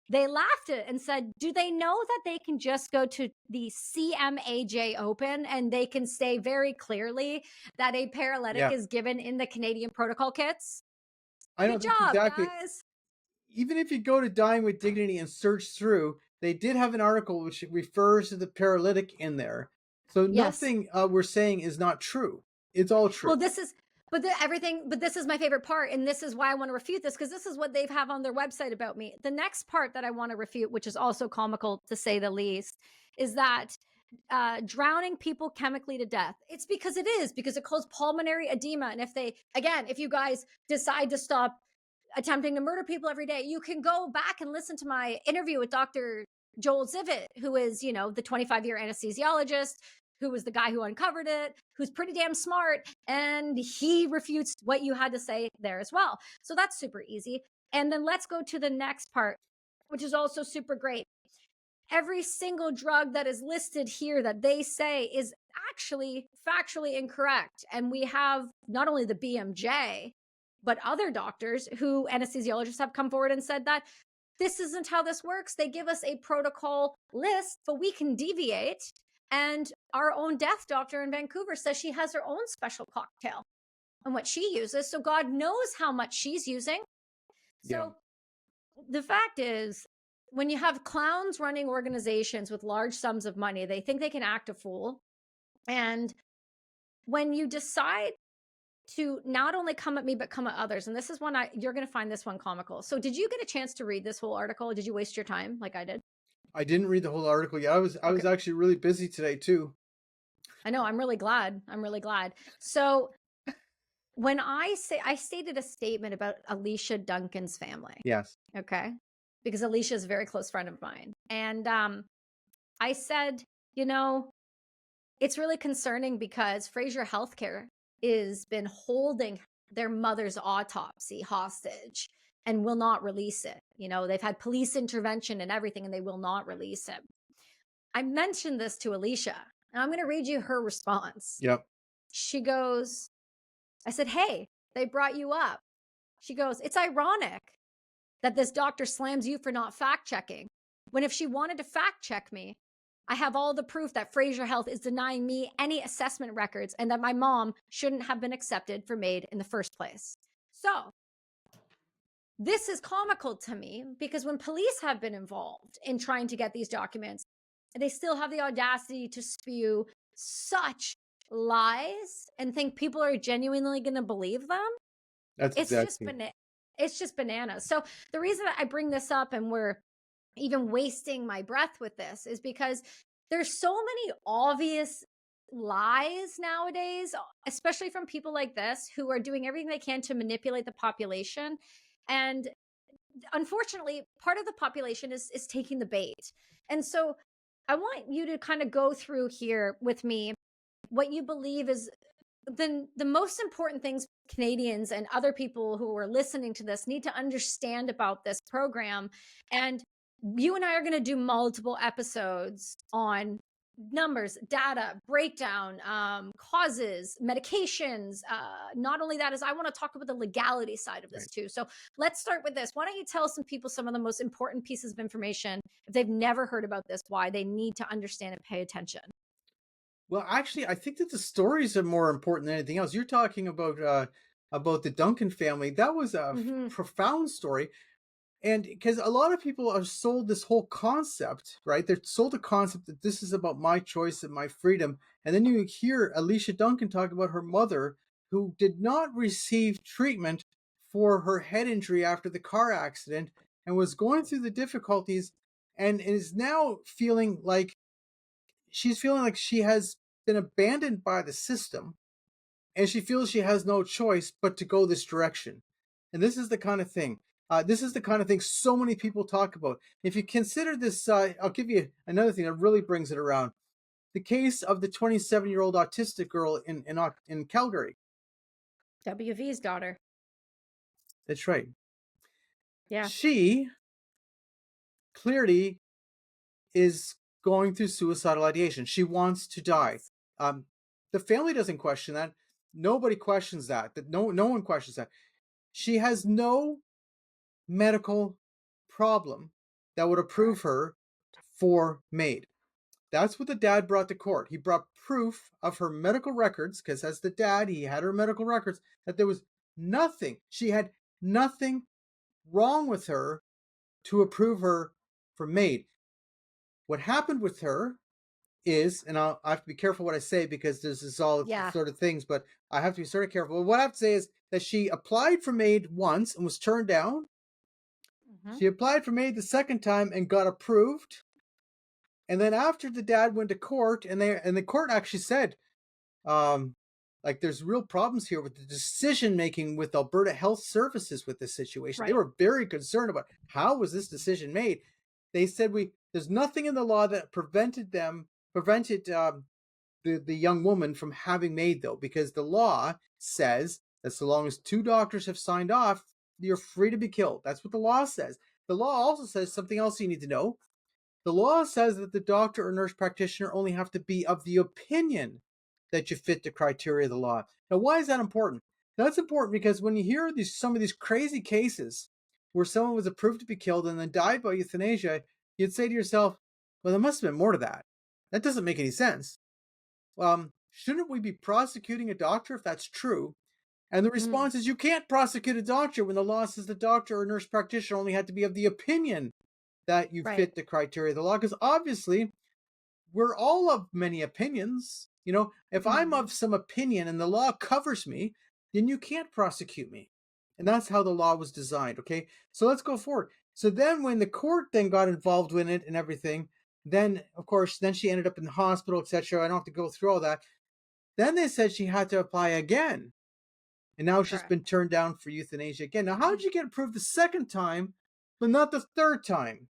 they laughed at it and said, do they know that they can just go to the CMAJ Open and they can say very clearly that a paralytic Yeah, is given in the Canadian protocol kits? I know Good that's job, exactly. guys. Even if you go to Dying with Dignity and search through, they did have an article which refers to the paralytic in there. So Yes. nothing we're saying is not true. It's all Well, true. but this is my favorite part. And this is why I want to refute this because this is what they have on their website about me. The next part that I want to refute, which is also comical to say the least, is that drowning people chemically to death. It's because it causes pulmonary edema. And if you guys decide to stop attempting to murder people every day, you can go back and listen to my interview with Dr. Joel Zivit, who is, the 25-year anesthesiologist, who was the guy who uncovered it, who's pretty damn smart, and he refutes what you had to say there as well. So that's super easy. And then let's go to the next part, which is also super great. Every single drug that is listed here that they say is actually factually incorrect. And we have not only the BMJ, but other doctors who anesthesiologists have come forward and said that this isn't how this works. They give us a protocol list, but we can deviate. And our own death doctor in Vancouver says she has her own special cocktail and what she uses. So God knows how much she's using. Yeah. So the fact is, when you have clowns running organizations with large sums of money, they think they can act a fool. And when you decide to not only come at me, but come at others, and this is one you're going to find this one comical. So did you get a chance to read this whole article? Did you waste your time like I did? I didn't read the whole article yet. I was Okay. actually really busy today too. I know. I'm really glad. I'm really glad. So when I stated a statement about Alicia Duncan's family, Yes. okay? Because Alicia is a very close friend of mine. And I said, you know, it's really concerning because Fraser Healthcare is been holding their mother's autopsy hostage and will not release it. They've had police intervention and everything and they will not release it. I mentioned this to Alicia, and I'm going to read you her response. Yep. She goes, I said, "Hey, they brought you up." She goes, "It's ironic that this doctor slams you for not fact checking, when if she wanted to fact check me, I have all the proof that Fraser Health is denying me any assessment records and that my mom shouldn't have been accepted for MAiD in the first place." So this is comical to me because when police have been involved in trying to get these documents, they still have the audacity to spew such lies and think people are genuinely going to believe them. That's It's just exactly. it's just bananas. So the reason that I bring this up and we're even wasting my breath with this is because there's so many obvious lies nowadays, especially from people like this who are doing everything they can to manipulate the population. And unfortunately, part of the population is taking the bait. And so I want you to kind of go through here with me what you believe is the most important things Canadians and other people who are listening to this need to understand about this program. And you and I are going to do multiple episodes on numbers, data, breakdown, causes, medications. Not only that, is I want to talk about the legality side of this Right. too. So let's start with this. Why don't you tell some people some of the most important pieces of information if they've never heard about this, why they need to understand and pay attention? Well, actually, I think that the stories are more important than anything else. You're talking about the Duncan family. That was a Hmm. profound story. And because a lot of people are sold this whole concept, right? They're sold a concept that this is about my choice and my freedom. And then you hear Alicia Duncan talk about her mother who did not receive treatment for her head injury after the car accident and was going through the difficulties and is now feeling like she has been abandoned by the system and she feels she has no choice but to go this direction. And this is the kind of thing. This is the kind of thing so many people talk about. If you consider this, I'll give you another thing that really brings it around. The case of the 27-year-old autistic girl in Calgary. WV's daughter. That's right. Yeah. She clearly is going through suicidal ideation. She wants to die. Yes. Um, the family doesn't question that. Nobody questions that. That no one questions that. She has no medical problem that would approve Correct. her for MAiD. That's what the dad brought to court. He brought proof of her medical records, because as the dad, he had her medical records, that there was nothing, she had nothing wrong with her to approve her for MAiD. What happened with her is, and I have to be careful what I say because this is all Yeah. sort of things, but I have to be sort of careful. But what I have to say is that she applied for MAiD once and was turned down. Hmm. She applied for MAiD the second time and got approved. And then after the dad went to court, and the court actually said, um, like there's real problems here with the decision making with Alberta Health Services with this situation. They Right. were very concerned about how was this decision made. They said there's nothing in the law that prevented the young woman from having MAiD though, because the law says that so long as two doctors have signed off, you're free to be killed. That's what the law says. The law also says something else you need to know. The law says that the doctor or nurse practitioner only have to be of the opinion that you fit the criteria of the law. Now, why is that important? That's important because when you hear some of these crazy cases where someone was approved to be killed and then died by euthanasia, you'd say to yourself, well, there must have been more to that. That doesn't make any sense. Shouldn't we be prosecuting a doctor if that's true? And the Hmm. response is you can't prosecute a doctor when the law says the doctor or nurse practitioner only had to be of the opinion that you Right. fit the criteria of the law. Because obviously, we're all of many opinions. If I'm Hmm. of some opinion and the law covers me, then you can't prosecute me. And that's how the law was designed. Okay. So let's go forward. So then when the court then got involved with it and everything, then of course, then she ended up in the hospital, etc. I don't have to go through all that. Then they said she had to apply again. And now she's Correct. been turned down for euthanasia again. Now, how did you get approved the second time, but not the third time?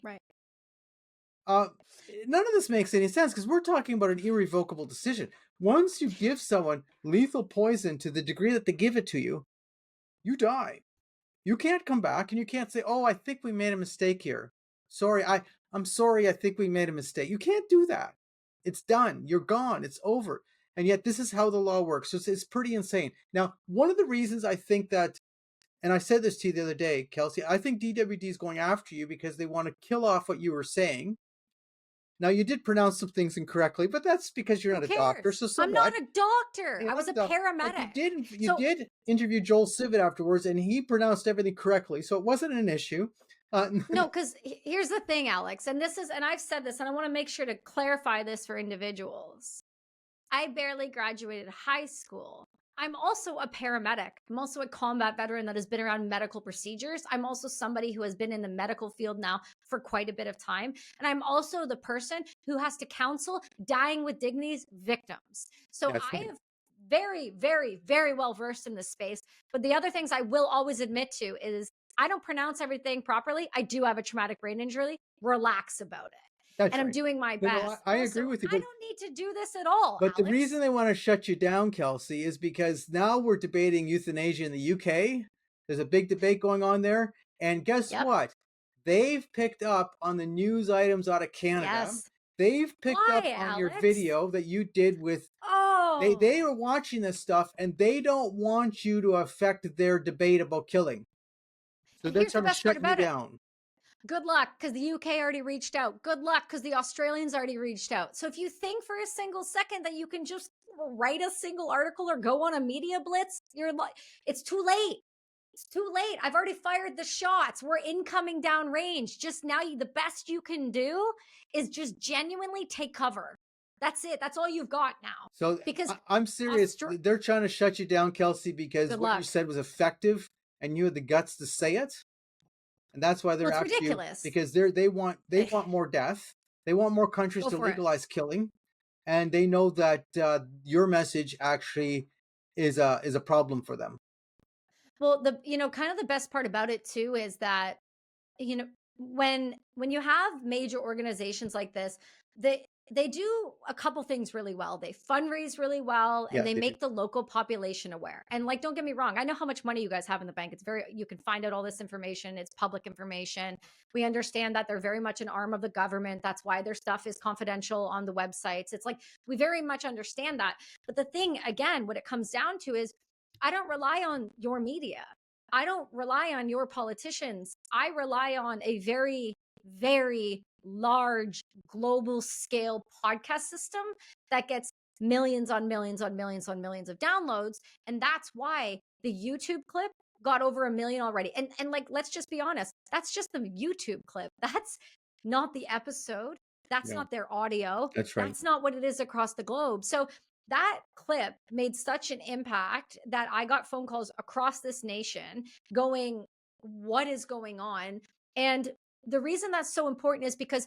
Right. Uh, None of this makes any sense because we're talking about an irrevocable decision. Once you give someone lethal poison to the degree that they give it to you, you die. You can't come back and you can't say, "Oh, I think we made a mistake here. Sorry, I'm sorry. I think we made a mistake." You can't do that. It's done. You're gone. It's over. And yet, this is how the law works. So it's pretty insane. Now, one of the reasons I think that, and I said this to you the other day, Kelsey, I think DwD is going after you because they want to kill off what you were saying. Now, you did pronounce some things incorrectly, but that's because you're Who not a doctor. cares? So I'm not what? a doctor. You're I not was a a doctor, but paramedic. you So did interview Joel Civet afterwards, and he pronounced everything correctly, so it wasn't an issue. no, because here's the thing, Alex, and this is, and I've said this, and I want to make sure to clarify this for individuals. I barely graduated high school. I'm also a paramedic. I'm also a combat veteran that has been around medical procedures. I'm also somebody who has been in the medical field now for quite a bit of time. And I'm also the person who has to counsel dying with dignity's victims. So That's I right. have very, very, very well versed in this space. But the other things I will always admit to is I don't pronounce everything properly. I do have a traumatic brain injury. Relax about it. That's And I'm right. doing my No, best. I Also, agree with you, I don't need to do this at all, but the reason Alex. they want to shut you down, Kelsey, is because now we're debating euthanasia in the UK. There's a big debate going on there, and guess Yep. what? They've picked up on the news items out of Canada. Yes. They've picked up Why, on your Alex? video that you did with they Oh, are watching this stuff and they don't want you to affect their debate about killing. So and they're here's the trying to best part shut you about it. down. Good luck, because the UK already reached out. Good luck, because the Australians already reached out. So if you think for a single second that you can just write a single article or go on a media blitz, you're like, it's too late. It's too late. I've already fired the shots. We're incoming downrange. Just now, the best you can do is just genuinely take cover. That's it. That's all you've got now. So Because I'm serious. Austra- They're trying to shut you down, Kelsey, because good what you luck. said was effective and you had the guts to say it. And that's why Well, they're it's after you ridiculous. because they want more death. They want more countries Go to for it. legalize killing, and they know that your message actually is a problem for them. Well, kind of the best part about it too is that, when you have major organizations like this, they do a couple things really well. They fundraise really well and Yeah, they they do. make the local population aware. And like, don't get me wrong, I know how much money you guys have in the bank. You can find out all this information. It's public information. We understand that they're very much an arm of the government. That's why their stuff is confidential on the websites. It's like, we very much understand that. But the thing, again, what it comes down to is I don't rely on your media. I don't rely on your politicians. I rely on a very, very large global scale podcast system that gets millions on millions on millions on millions of downloads. And that's why the YouTube clip got over 1 million already. And like, let's just be honest, that's just the YouTube clip. That's not the episode. That's Yeah, not their audio. that's right. That's not what it is across the globe. So that clip made such an impact that I got phone calls across this nation going, what is going on? And the reason that's so important is because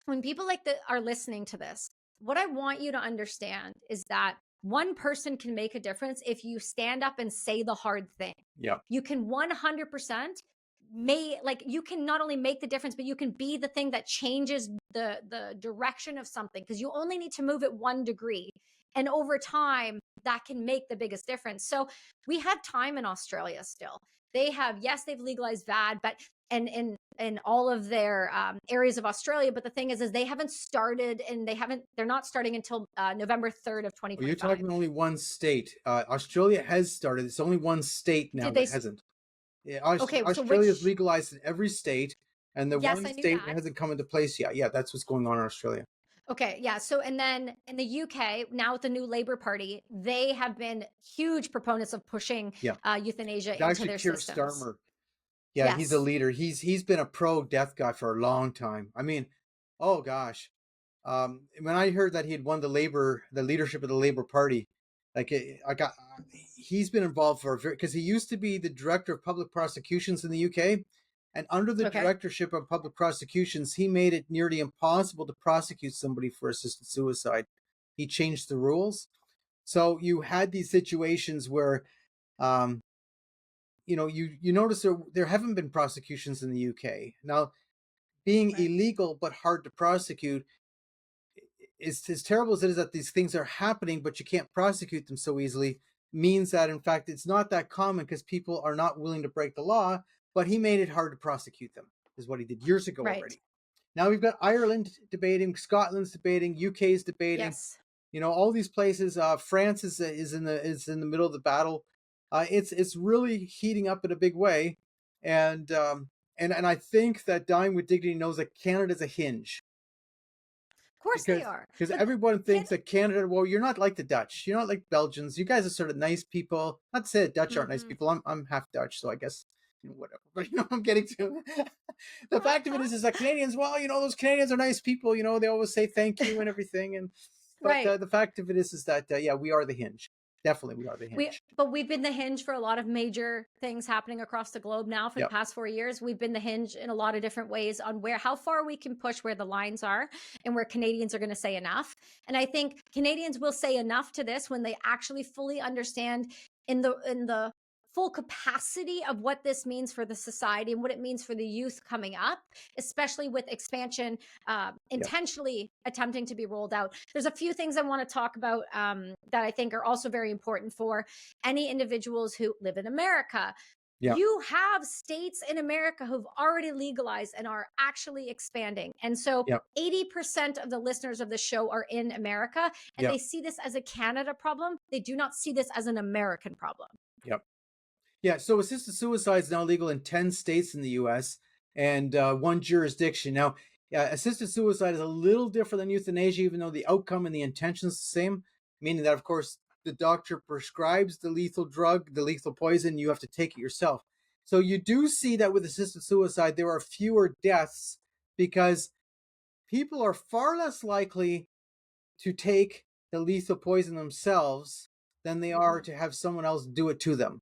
when people like that are listening to this, what I want you to understand is that one person can make a difference if you stand up and say the hard thing. Yeah, You can 100% you can not only make the difference, but you can be the thing that changes the direction of something, because you only need to move it 1 degree. And over time, that can make the biggest difference. So we have time in Australia still. They have, yes, they've legalized VAD, but and in all of their areas of Australia. But the thing is they haven't started, and they're not starting until November 3rd of well, you're 2025. talking only one state. Australia has started. It's only one state now Did they? that hasn't. Yeah, Okay, so Australia's legalized in every state, and the yes, one I knew state that that. hasn't come into place yet. Yeah, that's what's going on in Australia. Okay, yeah. So, and then in the UK, now with the new Labour Party, they have been huge proponents of pushing Yeah, euthanasia it's into actually their Keir systems. Starmer. Yeah, he's a Yes. leader. He's been a pro death guy for a long time. I mean, oh gosh, when I heard that he had won the leadership of the Labour Party, like I got, he's been involved for because he used to be the director of public prosecutions in the UK, And under the Okay. directorship of public prosecutions, he made it nearly impossible to prosecute somebody for assisted suicide. He changed the rules. So you had these situations where, um, you notice there haven't been prosecutions in the UK. Now, being Right. illegal but hard to prosecute is as terrible as it is that these things are happening, but you can't prosecute them so easily, means that in fact it's not that common because people are not willing to break the law. But he made it hard to prosecute them, is what he did years ago Right. already. Now we've got Ireland debating, Scotland's debating, UK's debating. Yes. All these places. France is in the middle of the battle. It's really heating up in a big way, and and I think that Dying with Dignity knows that Canada's a hinge, Of course they because are. because But everyone can thinks that Canada. Well, you're not like the Dutch. You're not like Belgians. You guys are sort of nice people. Not to say that Dutch aren't nice Mhm. people. I'm half Dutch, so I guess whatever. But I'm getting to the fact of it is that Canadians. Well, those Canadians are nice people. They always say thank you and everything. And but Right. the fact of it is that yeah, we are the hinge. Definitely, we are the We hinge. but we've been the hinge for a lot of major things happening across the globe now for the Yep. past 4 years. We've been the hinge in a lot of different ways on how far we can push where the lines are and where Canadians are going to say enough. And I think Canadians will say enough to this when they actually fully understand in the full capacity of what this means for the society and what it means for the youth coming up, especially with expansion Yep. intentionally attempting to be rolled out. There's a few things I want to talk about that I think are also very important for any individuals who live in America. Yep. You have states in America who've already legalized and are actually expanding. And so Yep. 80% of the listeners of the show are in America and they Yep. see this as a Canada problem. They do not see this as an American problem. Yep. Yeah, so assisted suicide is now legal in 10 states in the US and one jurisdiction. Now, assisted suicide is a little different than euthanasia, even though the outcome and the intention is the same, meaning that, of course, the doctor prescribes the lethal drug, the lethal poison, you have to take it yourself. So you do see that with assisted suicide, there are fewer deaths because people are far less likely to take the lethal poison themselves than they are Mhm. to have someone else do it to them.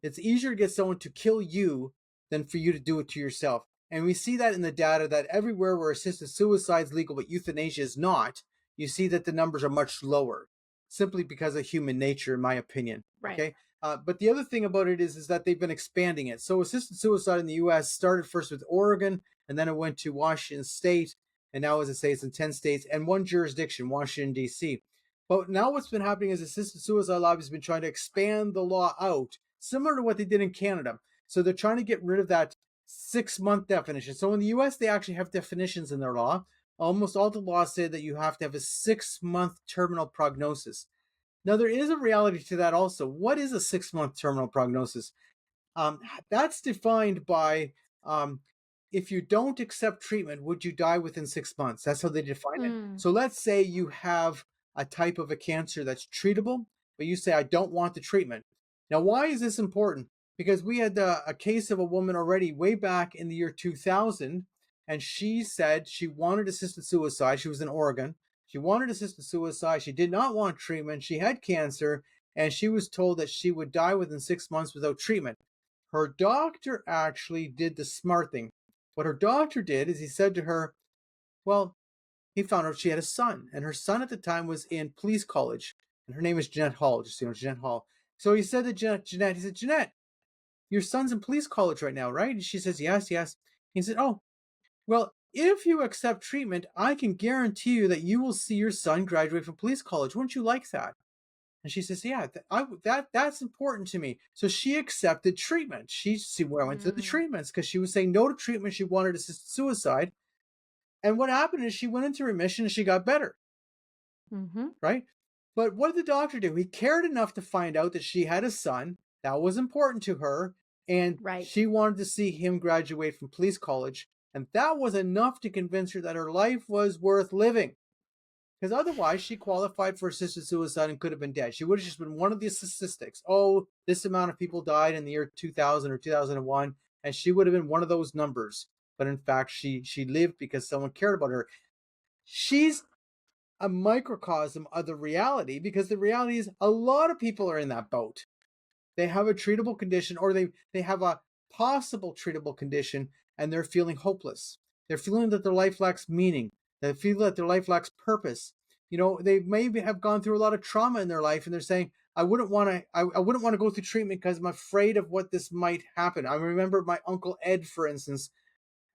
It's easier to get someone to kill you than for you to do it to yourself. And we see that in the data that everywhere where assisted suicide is legal but euthanasia is not, you see that the numbers are much lower, simply because of human nature, in my opinion. Right. Okay. But the other thing about it is that they've been expanding it. So assisted suicide in the US started first with Oregon, and then it went to Washington State. And now, as I say, it's in 10 states and one jurisdiction, Washington, D.C. But now what's been happening is assisted suicide lobby has been trying to expand the law out, similar to what they did in Canada. So they're trying to get rid of that 6-month definition. So in the US, they actually have definitions in their law. Almost all the laws say that you have to have a 6-month terminal prognosis. Now, there is a reality to that also. What is a 6-month terminal prognosis? Um, that's defined by um, if you don't accept treatment, would you die within 6 months? That's how they define it. Mm. So let's say you have a type of a cancer that's treatable, but you say, I don't want the treatment. Now, why is this important? Because we had a case of a woman already way back in the year 2000, and she said she wanted assisted suicide. She was in Oregon. She wanted assisted suicide. She did not want treatment. She had cancer, and she was told that she would die within 6 months without treatment. Her doctor actually did the smart thing. What her doctor did is he said to her, well, he found out she had a son, and her son at the time was in police college, and her name is Jeanette Hall, just Jeanette Hall. So he said to Jeanette, he said, Jeanette, your son's in police college right now, right? And she says, yes, yes. He said, oh, well, if you accept treatment, I can guarantee you that you will see your son graduate from police college. Wouldn't you like that? And she says, "Yeah, that's important to me." So she accepted treatment. She went to the Mm. treatments because she was saying no to treatment. She wanted assisted suicide. And what happened is she went into remission and she got better, Hmm. right? But what did the doctor do? He cared enough to find out that she had a son. That was important to her, and Right. she wanted to see him graduate from police college. And that was enough to convince her that her life was worth living. Because otherwise, she qualified for assisted suicide and could have been dead. She would have just been one of the statistics. Oh, this amount of people died in the year 2000 or 2001, and she would have been one of those numbers. But in fact, she lived because someone cared about her. She's a microcosm of the reality because the reality is a lot of people are in that boat. They have a treatable condition or they have a possible treatable condition, and they're feeling hopeless. They're feeling that their life lacks meaning. They feel that their life lacks purpose. They maybe have gone through a lot of trauma in their life, and they're saying, I wouldn't want to. I wouldn't want to go through treatment because I'm afraid of what this might happen. I remember my uncle Ed, for instance,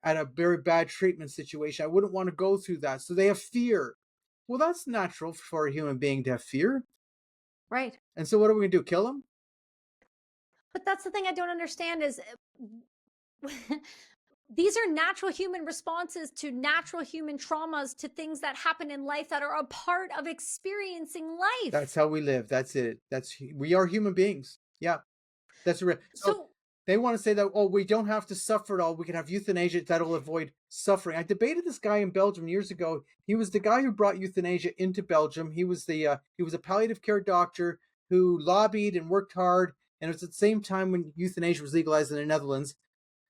had a very bad treatment situation. I wouldn't want to go through that. So they have fear. Well, that's natural for a human being to have fear. Right. And so what are we going to do? Kill them? But that's the thing I don't understand is these are natural human responses to natural human traumas, to things that happen in life that are a part of experiencing life. That's how we live. That's it. We are human beings. Yeah, that's real. So So they want to say that, oh, we don't have to suffer at all. We can have euthanasia that'll avoid suffering. I debated this guy in Belgium years ago. He was the guy who brought euthanasia into Belgium. He was a palliative care doctor who lobbied and worked hard. And it was at the same time when euthanasia was legalized in the Netherlands.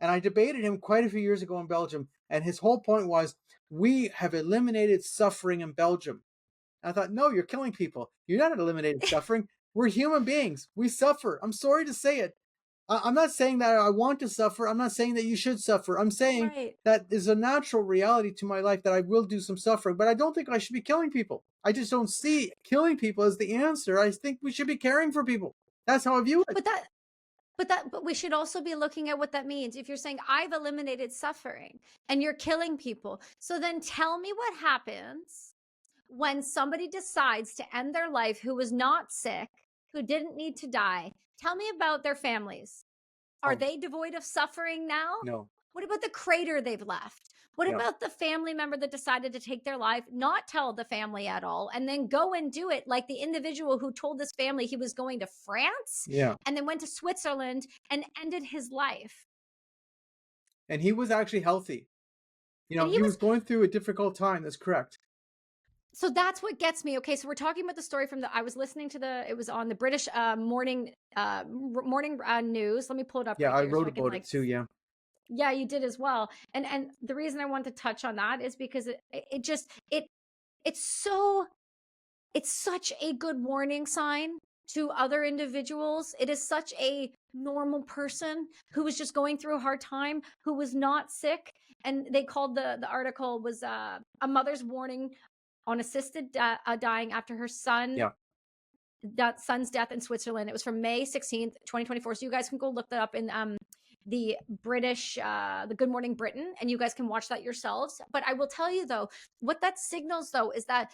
And I debated him quite a few years ago in Belgium. And his whole point was, we have eliminated suffering in Belgium. And I thought, no, you're killing people. You're not eliminating suffering. We're human beings. We suffer. I'm sorry to say it. I'm not saying that I want to suffer. I'm not saying that you should suffer. I'm saying right. that is a natural reality to my life that I will do some suffering, but I don't think I should be killing people. I just don't see killing people as the answer. I think we should be caring for people. That's how I view it. But we should also be looking at what that means. If you're saying I've eliminated suffering and you're killing people, so then tell me what happens when somebody decides to end their life who was not sick, who didn't need to die. Tell me about their families. Are Oh, they devoid of suffering now? no. What about the crater they've left? What Yeah. about the family member that decided to take their life, not tell the family at all, and then go and do it like the individual who told this family he was going to France Yeah. and then went to Switzerland and ended his life? And he was actually healthy. And he He was was going through a difficult time. That's correct. so that's what gets me. Okay, so we're talking about the story from I was listening to it was on the British morning news. Let me pull it up Yeah, right I here so wrote I can about it too. Yeah. yeah, you did as well. And the reason I want to touch on that is because it just it's so it's such a good warning sign to other individuals. It is such a normal person who was just going through a hard time, who was not sick. And they called the article was a mother's warning on assisted dying after her Yeah. son's death in Switzerland. It was from May 16th, 2024. So you guys can go look that up in the British, the Good Morning Britain, and you guys can watch that yourselves. But I will tell you though, what that signals though is that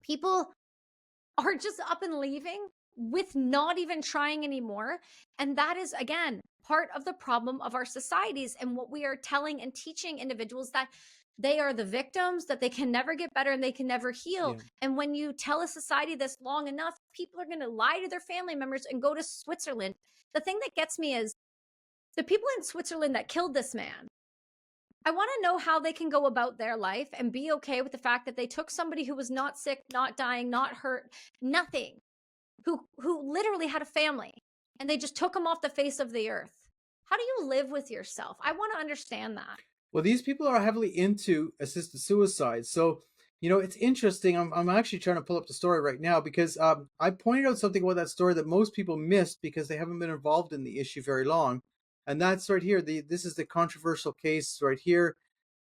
people are just up and leaving with not even trying anymore. And that is, again, part of the problem of our societies and what we are telling and teaching individuals that they are the victims, that they can never get better and they can never heal. Yeah. And when you tell a society this long enough, people are going to lie to their family members and go to Switzerland. The thing that gets me is the people in Switzerland that killed this man. I want to know how they can go about their life and be okay with the fact that they took somebody who was not sick, not dying, not hurt, nothing, who literally had a family, and they just took him off the face of the earth. How do you live with yourself? I want to understand that. Well, these people are heavily into assisted suicide. So, it's interesting. I'm actually trying to pull up the story right now because I pointed out something about that story that most people missed because they haven't been involved in the issue very long. And that's right here. This is the controversial case right here.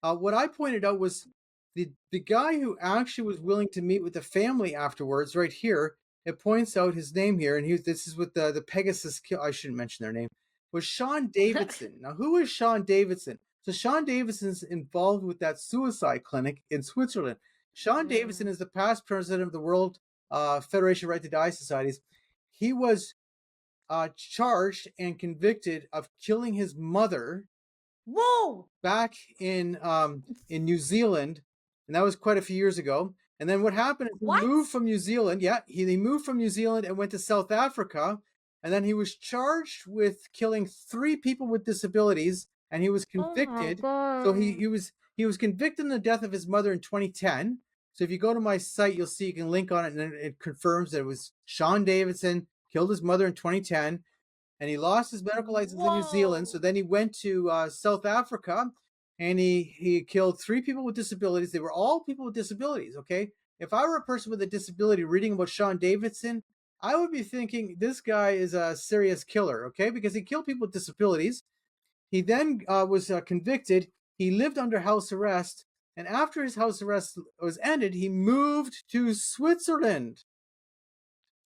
What I pointed out was the guy who actually was willing to meet with the family afterwards. Right here, it points out his name here, and this is with the Pegasus kill. I shouldn't mention their name. Was Sean Davidson. Now, who is Sean Davidson? So Sean Davidson's involved with that suicide clinic in Switzerland. Sean Davidson Mm. is the past president of the World Federation of Right to Die Societies. He was charged and convicted of killing his mother Whoa! back in New Zealand, and that was quite a few years ago. And then what happened is he What? moved from New Zealand. Yeah, he moved from New Zealand and went to South Africa, and then he was charged with killing 3 people with disabilities, and he was Oh my convicted. So god! he was convicted in the death of his mother in 2010. So if you go to my site, you'll see you can link on it, and it confirms that it was Sean Davidson killed his mother in 2010, and he lost his medical license in New Zealand. So Whoa! then he went to South Africa, and he killed 3 people with disabilities. They were all people with disabilities. Okay, if I were a person with a disability reading about Sean Davidson, I would be thinking this guy is a serious killer. Okay, because he killed people with disabilities. He then was convicted. He lived under house arrest. And after his house arrest was ended, he moved to Switzerland.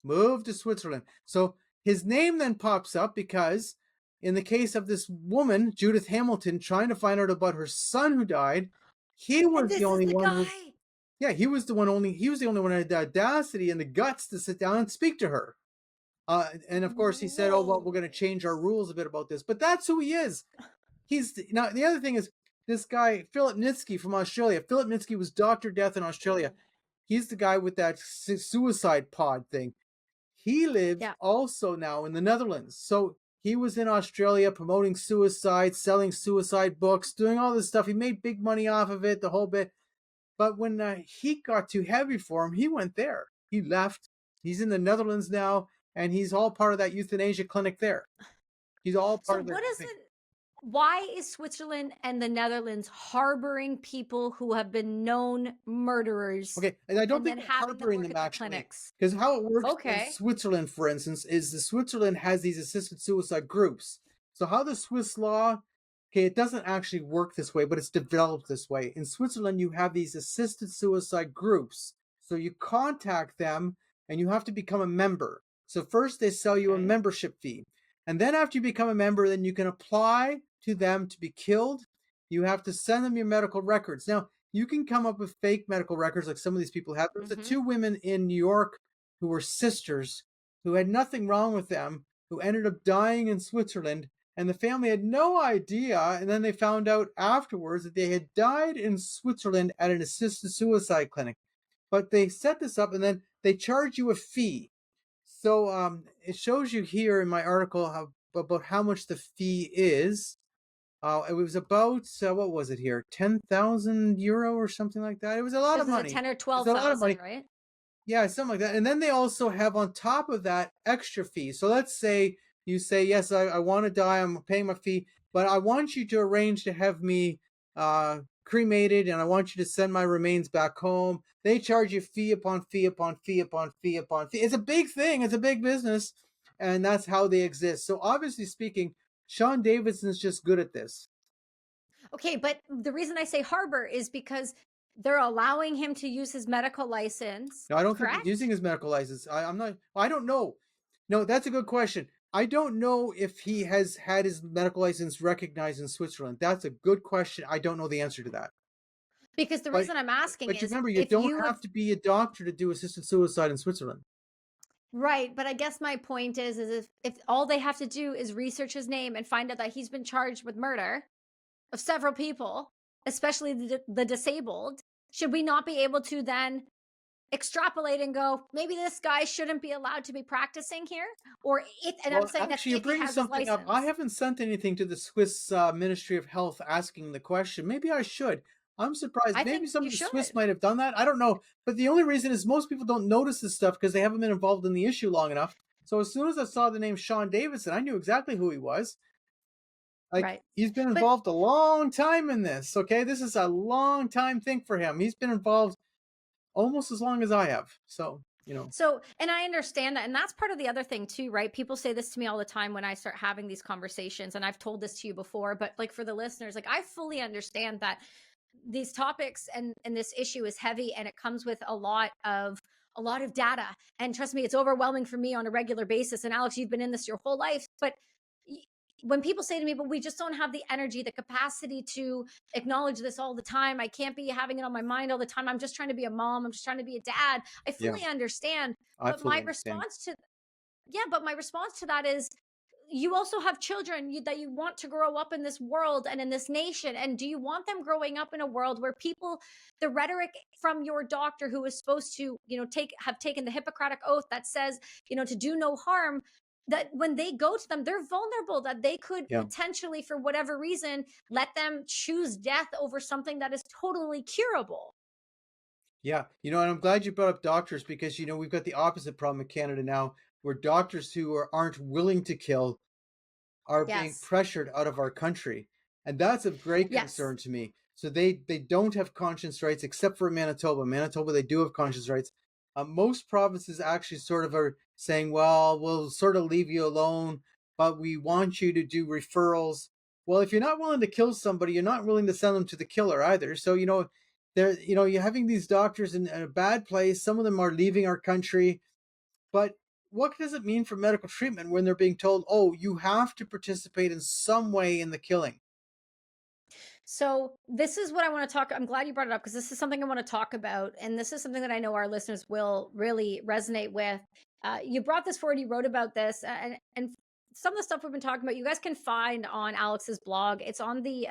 Moved to Switzerland. So his name then pops up because in the case of this woman, Judith Hamilton, trying to find out about her son who died, he And was the this is only the one who, guy. yeah, he was the only one who had the audacity and the guts to sit down and speak to her. And of course he said, oh, well, Whoa. we're going to change our rules a bit about this, but that's who he is. Now the other thing is this guy, Philip Nitsky from Australia. Philip Nitsky was Dr. Death in Australia. He's the guy with that suicide pod thing. He lives Yeah. also now in the Netherlands. So he was in Australia promoting suicide, selling suicide books, doing all this stuff. He made big money off of it, the whole bit. But when he got too heavy for him, he went there. He left. He's in the Netherlands now, and he's all part of that euthanasia clinic there. He's all So part of what the is thing. it? Why is Switzerland and the Netherlands harboring people who have been known murderers Okay, and I don't and think then they're having them harboring work them at the actually, clinics? because how it works in Okay. Switzerland, for instance, is the Switzerland has these assisted suicide groups. So how the Swiss law, okay, it doesn't actually work this way, but it's developed this way. In Switzerland, you have these assisted suicide groups. So you contact them and you have to become a member. So first they sell you a Okay. membership fee. And then after you become a member, then you can apply to them to be killed. You have to send them your medical records. Now, you can come up with fake medical records like some of these people have. There was the Mm-hmm. two women in New York who were sisters who had nothing wrong with them, who ended up dying in Switzerland, and the family had no idea. And then they found out afterwards that they had died in Switzerland at an assisted suicide clinic. But they set this up and then they charge you a fee. So it shows you here in my article about how much the fee is. It was about what was it here, 10,000 euro or something like that. It was a lot This of is a money. 10 or It's a lot of 12,000, money. right? Yeah, something like that. And then they also have on top of that extra fee. So let's say you say, yes, I want to die. I'm paying my fee, but I want you to arrange to have me cremated and I want you to send my remains back home. They charge you fee upon fee upon fee upon fee upon fee. It's a big thing. It's a big business. And that's how they exist. So obviously speaking, Sean Davidson's just good at this. Okay, but the reason I say harbor is because they're allowing him to use his medical license, No, I don't think he's using correct? his medical license. I'm not. I don't know. No, that's a good question. I don't know if he has had his medical license recognized in Switzerland. That's a good question. I don't know the answer to that. Because the But reason I'm asking but you is remember, you if don't you have have to be a doctor to do assisted suicide in Switzerland. right, but I guess my point is if all they have to do is research his name and find out that he's been charged with murder of several people, especially the disabled, should we not be able to then extrapolate and go, maybe this guy shouldn't be allowed to be practicing here? Or if, and I'm Well, saying that's actually, you're if he bringing has his something up. I license. haven't sent anything to the Swiss Ministry of Health asking the question. Maybe I should. I'm surprised. I Maybe think some you of the Swiss should. might have done that. I don't know. But the only reason is most people don't notice this stuff because they haven't been involved in the issue long enough. So as soon as I saw the name Sean Davidson, I knew exactly who he was. Like, Right. he's been But involved a long time in this. Okay, this is a long time thing for him. He's been involved almost as long as I have. So so, and I understand that. And that's part of the other thing too, right? People say this to me all the time when I start having these conversations. And I've told this to you before, but like for the listeners, like I fully understand that these topics and this issue is heavy and it comes with a lot of data. And trust me, it's overwhelming for me on a regular basis. And Alex, you've been in this your whole life, but when people say to me, but we just don't have the energy, the capacity to acknowledge this all the time. I can't be having it on my mind all the time. I'm just trying to be a mom. I'm just trying to be a dad. I yeah, fully understand. I But fully my understand. response to, yeah, but my response to that is you also have children that you want to grow up in this world and in this nation. And do you want them growing up in a world where people, the rhetoric from your doctor who is supposed to, have taken the Hippocratic oath that says, to do no harm, that when they go to them, they're vulnerable, that they could Yeah. potentially, for whatever reason, let them choose death over something that is totally curable. Yeah, and I'm glad you brought up doctors because we've got the opposite problem in Canada now, where doctors who aren't willing to kill are being Yes. pressured out of our country, and that's of great Yes. concern to me. So they don't have conscience rights except for Manitoba. Manitoba, they do have conscience rights. Most provinces actually sort of are saying, well, we'll sort of leave you alone, but we want you to do referrals. Well, if you're not willing to kill somebody, you're not willing to send them to the killer either. So, there, you're having these doctors in a bad place. Some of them are leaving our country. But what does it mean for medical treatment when they're being told, oh, you have to participate in some way in the killing? So this is what I want to talk. I'm glad you brought it up because this is something I want to talk about, and this is something that I know our listeners will really resonate with. You brought this forward. You wrote about this, and some of the stuff we've been talking about, you guys can find on Alex's blog. It's on the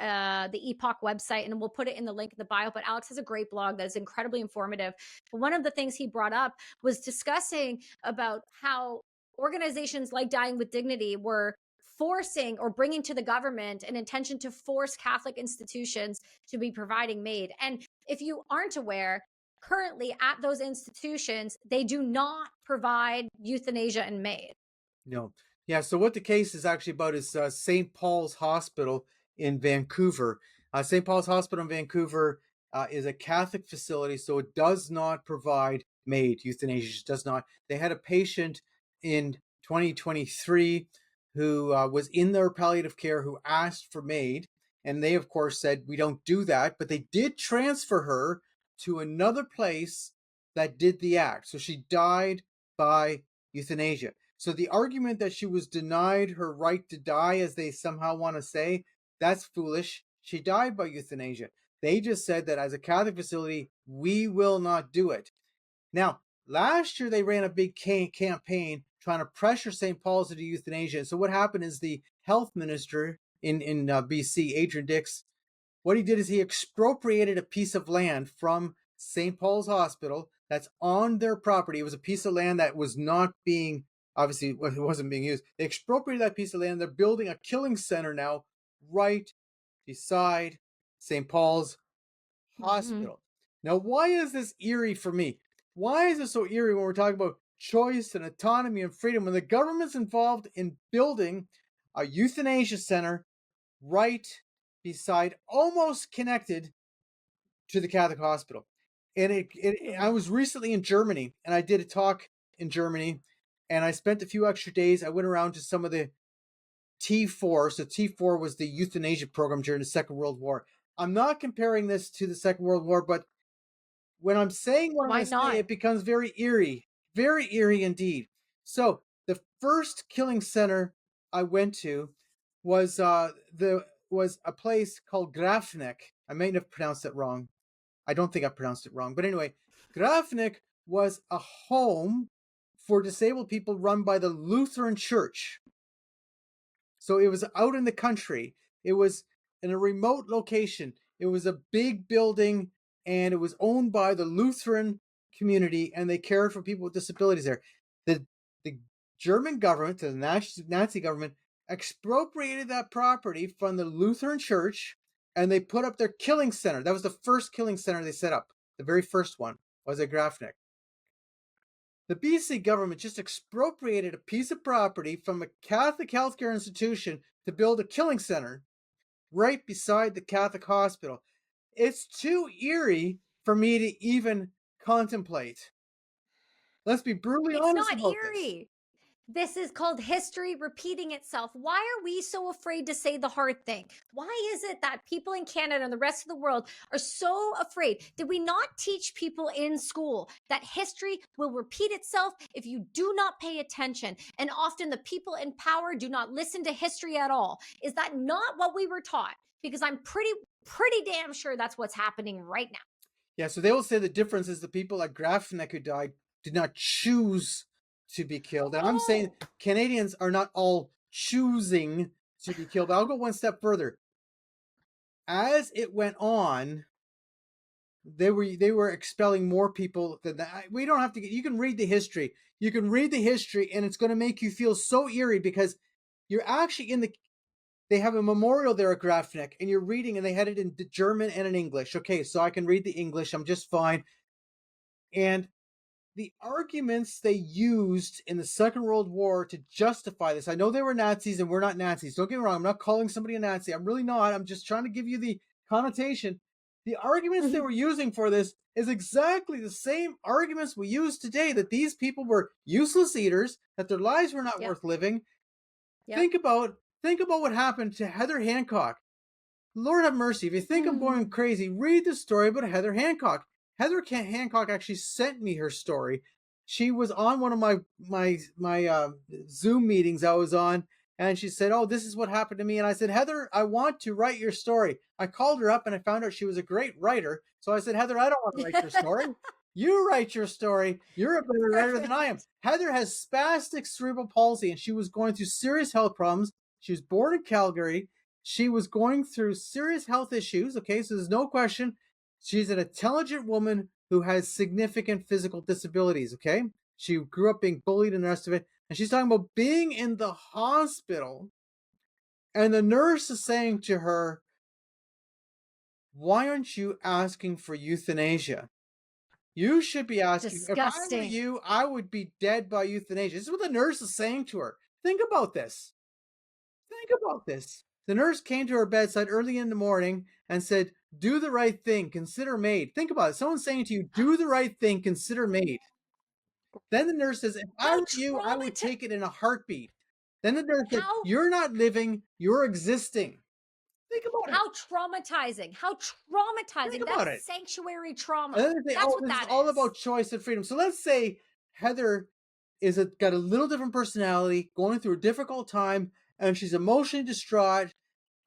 Epoch website, and we'll put it in the link in the bio. But Alex has a great blog that is incredibly informative. But one of the things he brought up was discussing about how organizations like Dying with Dignity were forcing or bringing to the government an intention to force Catholic institutions to be providing MAiD. And if you aren't aware, currently at those institutions, they do not provide euthanasia and MAiD. No. Yeah. So what the case is actually about is St. Paul's Hospital in Vancouver. St. Paul's Hospital in Vancouver is a Catholic facility, so it does not provide MAiD euthanasia. It does not. They had a patient in 2023 who was in their palliative care who asked for MAiD, and they of course said we don't do that, but they did transfer her to another place that did the act. So she died by euthanasia. So the argument that she was denied her right to die, as they somehow want to say, that's foolish. She died by euthanasia. They just said that as a Catholic facility, we will not do it. Now, last year they ran a big campaign trying to pressure St. Paul's to do euthanasia. So what happened is the health minister in BC, Adrian Dix, what he did is he expropriated a piece of land from St. Paul's Hospital that's on their property. It was a piece of land that was not being, obviously, it wasn't being used. They expropriated that piece of land. They're building a killing center now right beside St. Paul's Mhm. Hospital. Now, why is this eerie for me? Why is this so eerie when we're talking about choice and autonomy and freedom when the government's involved in building a euthanasia center right beside, almost connected to the Catholic hospital? And I Mm. was recently in Germany and I did a talk in Germany and I spent a few extra days. I went around to some of the T4. So T4 was the euthanasia program during the Second World War. I'm not comparing this to the Second World War, but when I'm saying what I'm Why going to say, not? it becomes very eerie indeed. So the first killing center I went to was a place called Grafnik. I may have pronounced it wrong. I don't think I pronounced it wrong, but anyway, Grafnik was a home for disabled people run by the Lutheran Church. So it was out in the country. It was in a remote location. It was a big building and it was owned by the Lutheran community and they cared for people with disabilities there. The German government, the Nazi government, expropriated that property from the Lutheran church and they put up their killing center. That was the first killing center they set up. The very first one was at Grafnik. The BC government just expropriated a piece of property from a Catholic healthcare institution to build a killing center right beside the Catholic hospital. It's too eerie for me to even contemplate. Let's be brutally It's honest not about this. eerie. This is called history repeating itself. Why are we so afraid to say the hard thing? Why is it that people in Canada and the rest of the world are so afraid? Did we not teach people in school that history will repeat itself if you do not pay attention? And often the people in power do not listen to history at all. Is that not what we were taught? Because I'm pretty damn sure that's what's happening right now. Yeah, so they will say the difference is the people at Grafnik who died did not choose to be killed. And I'm saying Oh, Canadians are not all choosing to be killed. But I'll go one step further. As it went on, they were expelling more people than that. We don't have to get, you can read the history. You can read the history and it's going to make you feel so eerie because you're actually in the, they have a memorial there at Grafnik and you're reading and they had it in German and in English. Okay, so I can read the English. I'm just fine. And the arguments they used in the Second World War to justify this. I know they were Nazis and we're not Nazis. Don't get me wrong. I'm not calling somebody a Nazi. I'm really not. I'm just trying to give you the connotation. The arguments they were using for this is exactly the same arguments we use today, that these people were useless eaters, that their lives were not yep, worth living. yep. Think about Think about what happened to Heather Hancock. Lord have mercy. If you think I'm going Mm. crazy, read the story about Heather Hancock. Hancock actually sent me her story. She was on one of my Zoom meetings I was on, and she said, "Oh, this is what happened to me." And I said, "Heather, I want to write your story." I called her up and I found out she was a great writer. So I said, "Heather, I don't want to write your story. You write your story. You're a better writer than I am." Perfect. Heather has spastic cerebral palsy, and she was going through serious health problems. She was born in Calgary. She was going through serious health issues. Okay, so there's no question. She's an intelligent woman who has significant physical disabilities. Okay, she grew up being bullied and the rest of it. And she's talking about being in the hospital, and the nurse is saying to her, "Why aren't you asking for euthanasia? You should be asking. If I were Disgusting. you, I would be dead by euthanasia." This is what the nurse is saying to her. Think about this. Think about this. The nurse came to her bedside early in the morning and said, "Do the right thing, consider MAiD." Think about it. Someone's saying to you, "Do the right thing, consider MAiD." Then the nurse says, "If I How were you, I would traumatizing. take it in a heartbeat." Then the nurse said, How "You're not living, you're existing." Think about it. how traumatizing. How Think traumatizing. about That's it. sanctuary And trauma. then they say, That's "Oh, what this is that all is. about choice and freedom." So let's say Heather got a little different personality, going through a difficult time, and she's emotionally distraught,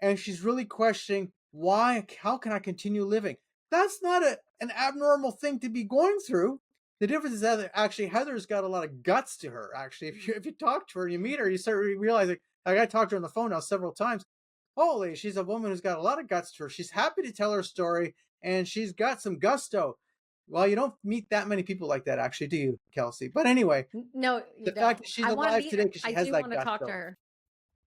and she's really questioning why, how can I continue living? That's not an abnormal thing to be going through. The difference is that actually Heather's got a lot of guts to her. Actually, if you talk to her and you meet her, you start realizing, like, I talked to her on the phone now several times. Holy, she's a woman who's got a lot of guts to her. She's happy to tell her story, and she's got some gusto. Well, you don't meet that many people like that, actually, do you, Kelsey? But anyway, No, the you fact don't. that she's I want to alive meet today her. because she I has do that want to talk to gusto. her.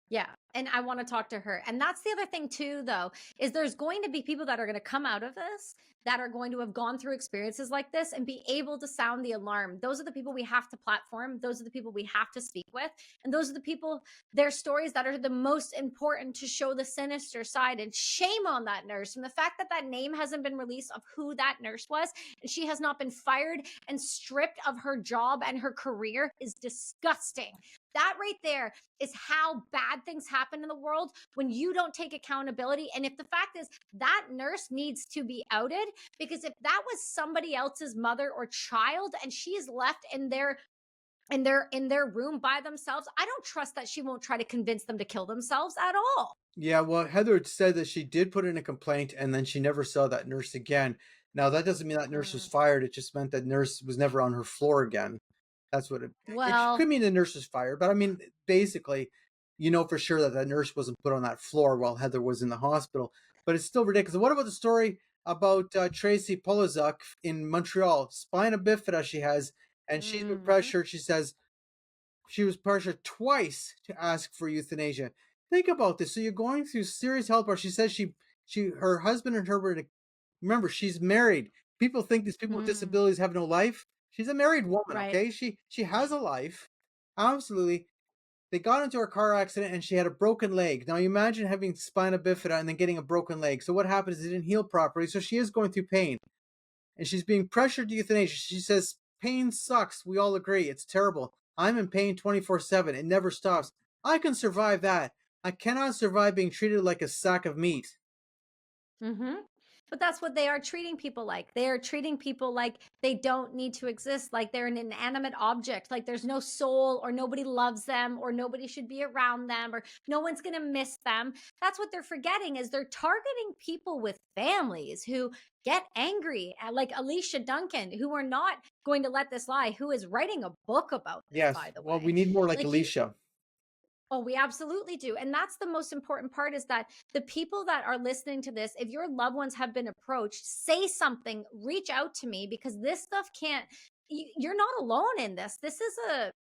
Yeah, and I wanna talk to her, and that's the other thing too, though, is there's going to be people that are gonna come out of this, that are going to have gone through experiences like this and be able to sound the alarm. Those are the people we have to platform, those are the people we have to speak with, and those are the people, their stories that are the most important to show the sinister side, and shame on that nurse, and the fact that that name hasn't been released of who that nurse was, and she has not been fired and stripped of her job and her career is disgusting. That right there is how bad things happen in the world when you don't take accountability. And if the fact is that nurse needs to be outed, because if that was somebody else's mother or child and she is left in their room by themselves, I don't trust that she won't try to convince them to kill themselves at all. Yeah, well, Heather said that she did put in a complaint and then she never saw that nurse again. Now, that doesn't mean that nurse was Mm. fired. It just meant that nurse was never on her floor again. That's what it could Well, mean the nurse was fired. But I mean, basically, you know for sure that that nurse wasn't put on that floor while Heather was in the hospital. But it's still ridiculous. What about the story about Tracy Polozuk in Montreal? Spina bifida she has, and she's been mhm, pressured. She says she was pressured twice to ask for euthanasia. Think about this. So you're going through serious health problems. She says her husband and her were remember, she's married. People think these people with mm, disabilities have no life. She's a married woman, right. okay? She has a life. Absolutely. They got into a car accident and she had a broken leg. Now you imagine having spina bifida and then getting a broken leg. So what happened is it didn't heal properly. So she is going through pain. And she's being pressured to euthanasia. She says, "Pain sucks. We all agree. It's terrible. I'm in pain 24/7. It never stops. I can survive that. I cannot survive being treated like a sack of meat." Hmm. But that's what they are treating people like. They are treating people like they don't need to exist, like they're an inanimate object, like there's no soul, or nobody loves them, or nobody should be around them, or no one's going to miss them. That's what they're forgetting, is they're targeting people with families who get angry, like Alicia Duncan, who are not going to let this lie, who is writing a book about this, Yes. by the Well, we way. need more like Like you, Alicia. oh, we absolutely do. And that's the most important part, is that the people that are listening to this, if your loved ones have been approached, say something, reach out to me, because this stuff can't, you're not alone in this. This is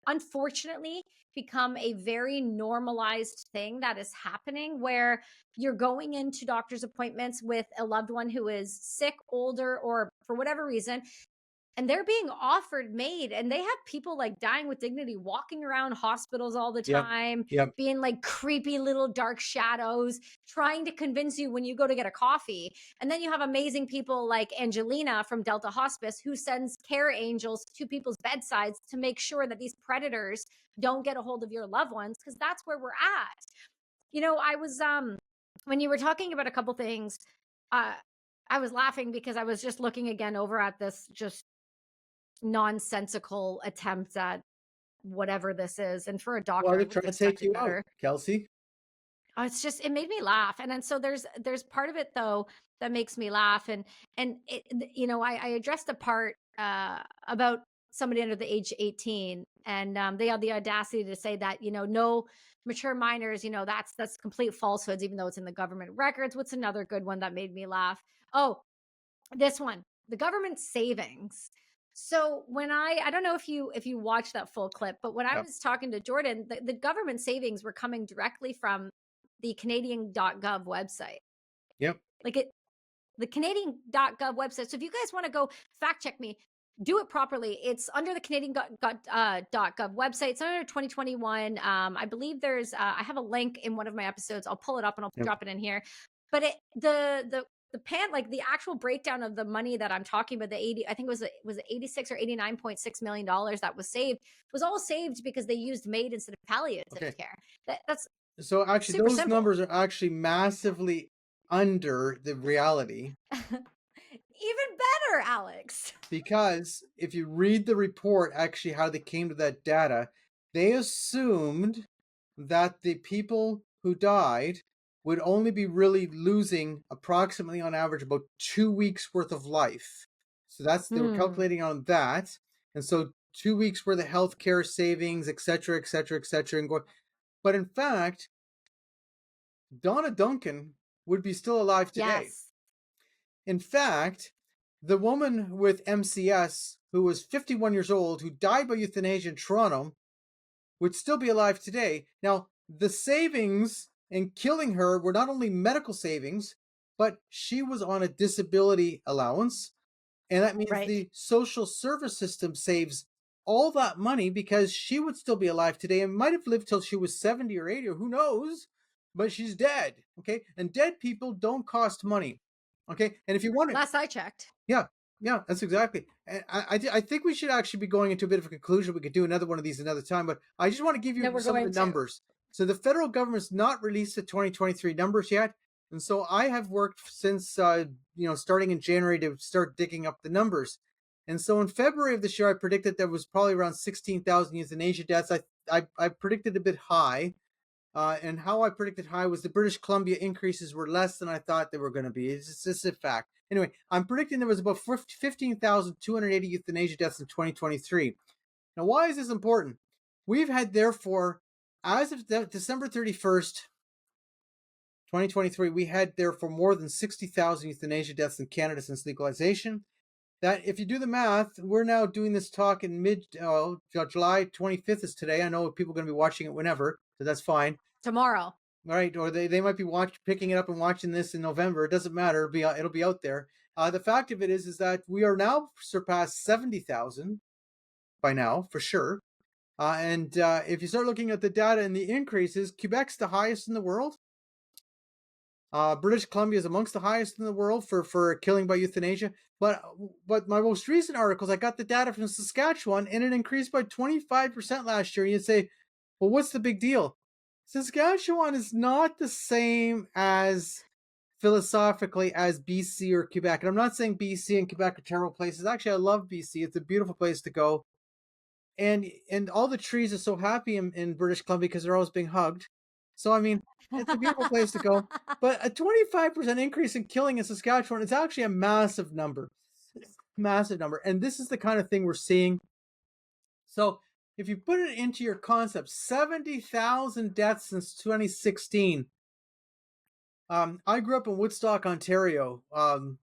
unfortunately become a very normalized thing that is happening, where you're going into doctor's appointments with a loved one who is sick, older, or for whatever reason, and they're being offered MAiD, and they have people like dying with dignity walking around hospitals all the Yep. time, Yep. being like creepy little dark shadows, trying to convince you when you go to get a coffee. And then you have amazing people like Angelina from Delta Hospice, who sends care angels to people's bedsides to make sure that these predators don't get a hold of your loved ones, because that's where we're at. I was when you were talking about a couple things, uh I was laughing because I was just looking again over at this just nonsensical attempt at whatever this is. And for a Well, doctor, I they're would have trying to take expected you out, better. Kelsey. It's just it made me laugh. And then so there's part of it though that makes me laugh. And I addressed a part about somebody under the age 18, and they had the audacity to say that, no mature minors, that's complete falsehoods, even though it's in the government records. What's another good one that made me laugh? Oh, this one, the government savings. So when I don't know if you watched that full clip, but when I Yep. was talking to Jordan, the government savings were coming directly from the Canadian.gov website. Yep. Like the Canadian.gov website. So if you guys want to go fact check me, do it properly. It's under the Canadian.gov website. It's under 2021. I believe I have a link in one of my episodes. I'll pull it up and I'll Yep. drop it in here. But like the actual breakdown of the money that I'm talking about, the 80, I think was it 86 or $89.6 million that was saved, was all saved because they used MAiD instead of palliative Okay. care. That's So actually, super those simple. numbers are actually massively under the reality, Even better, Alex. because if you read the report, actually how they came to that data, they assumed that the people who died would only be really losing approximately on average about 2 weeks worth of life. So they were Hmm. calculating on that. And so 2 weeks worth of healthcare savings, et cetera, et cetera, et cetera. And going, but in fact, Donna Duncan would be still alive today. Yes. In fact, the woman with MCS, who was 51 years old, who died by euthanasia in Toronto, would still be alive today. Now, the savings in killing her were not only medical savings, but she was on a disability allowance. And that means Right. the social service system saves all that money because she would still be alive today and might have lived till she was 70 or 80 or who knows, but she's dead. Okay. And dead people don't cost money. Okay. And if you want to, Last I checked. yeah, yeah, that's exactly. And I think we should actually be going into a bit of a conclusion. We could do another one of these another time, but I just want to give No, you we're some of the going to. numbers. So the federal government's not released the 2023 numbers yet, and so I have worked since starting in January to start digging up the numbers. And so in February of this year, I predicted there was probably around 16,000 euthanasia deaths. I predicted a bit high. And how I predicted high was the British Columbia increases were less than I thought they were going to be. It's just a fact. Anyway, I'm predicting there was about 15,280 euthanasia deaths in 2023. Now, why is this important? We've had, therefore, as of December 31st, 2023, we had, therefore, more than 60,000 euthanasia deaths in Canada since legalization. That, if you do the math, we're now doing this talk in July 25th is today. I know people are going to be watching it whenever, so that's fine. Tomorrow. Right, or they might be picking it up and watching this in November. It doesn't matter. It'll be out there. The fact of it is that we are now surpassed 70,000 by now for sure. And if you start looking at the data and the increases, Quebec's the highest in the world. British Columbia is amongst the highest in the world for killing by euthanasia. But my most recent articles, I got the data from Saskatchewan, and it increased by 25% last year. And you'd say, well, what's the big deal? Saskatchewan is not the same as philosophically as BC or Quebec. And I'm not saying BC and Quebec are terrible places. Actually, I love BC. It's a beautiful place to go. And all the trees are so happy in British Columbia because they're always being hugged. So I mean, it's a beautiful place to go. But a 25% increase in killing in Saskatchewan is actually a massive number. Massive number. And this is the kind of thing we're seeing. So if you put it into your concept, 70,000 deaths since 2016. I grew up in Woodstock, Ontario.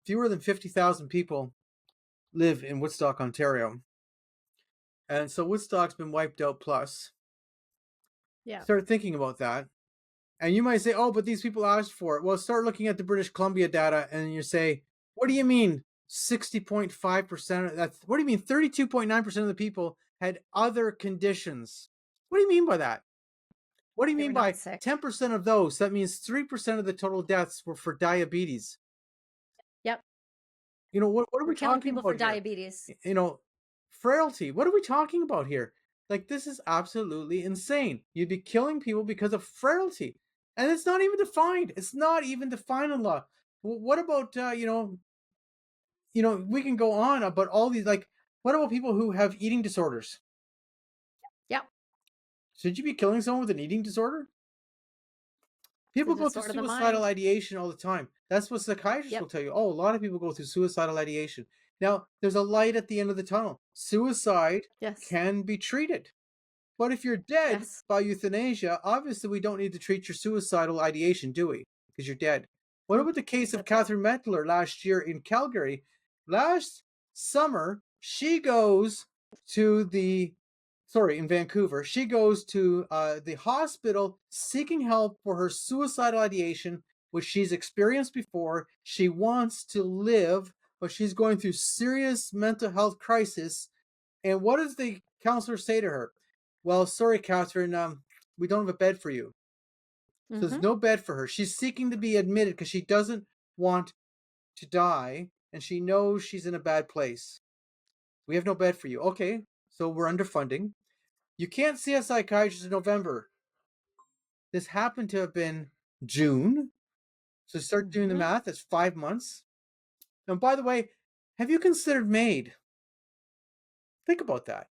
Fewer than 50,000 people live in Woodstock, Ontario. And so Woodstock's been wiped out plus. Yeah. Start thinking about that. And you might say, oh, but these people asked for it. Well, start looking at the British Columbia data and you say, what do you mean 60.5%? What do you mean 32.9% of the people had other conditions? What do you mean by that? What do you They mean were by not sick. 10% of those? That means 3% of the total deaths were for diabetes. Yep. What are We're we killing talking people for about here? diabetes. Frailty. What are we talking about here? Like, this is absolutely insane. You'd be killing people because of frailty. And it's not even defined. It's not even defined in law. What about we can go on about all these, like, what about people who have eating disorders? Yep. Should you be killing someone with an eating disorder? It's a People go through disorder of the suicidal mind. ideation all the time. That's what psychiatrists will Yep. tell you. Oh, a lot of people go through suicidal ideation. Now, there's a light at the end of the tunnel. Suicide Yes. can be treated. But if you're dead Yes. by euthanasia, obviously we don't need to treat your suicidal ideation, do we? Because you're dead. What Nope. about the case of That's it. Catherine Mettler last year in Calgary? Last summer, she goes to the, sorry, in Vancouver, she goes to the hospital seeking help for her suicidal ideation, which she's experienced before. She wants to live, but she's going through serious mental health crisis. And what does the counselor say to her? Well, sorry, Catherine, we don't have a bed for you. So there's Mhm. no bed for her. She's seeking to be admitted because she doesn't want to die and she knows she's in a bad place. We have no bed for you. Okay, so we're underfunding. You can't see a psychiatrist in November. This happened to have been June. So start doing the Mhm. math. That's 5 months. And by the way, have you considered MAiD? Think about that.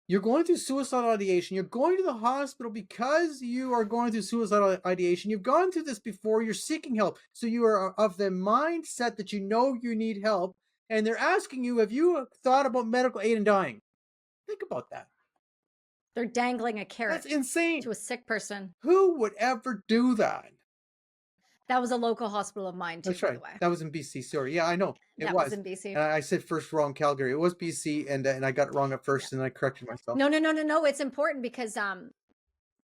You're going through suicidal ideation. You're going to the hospital because you are going through suicidal ideation. You've gone through this before. You're seeking help. So you are of the mindset that you know you need help. And they're asking you, have you thought about medical aid in dying? Think about that. They're dangling a That's carrot insane. to a sick person. Who would ever do that? That was a local hospital of mine too, That's by the right. way. That was in BC. Sorry. Yeah, I know. It That was was. in BC. And I said first wrong Calgary. It was BC, and I got it wrong at Yeah. first, and I corrected myself. No, no, no, no, no. It's important because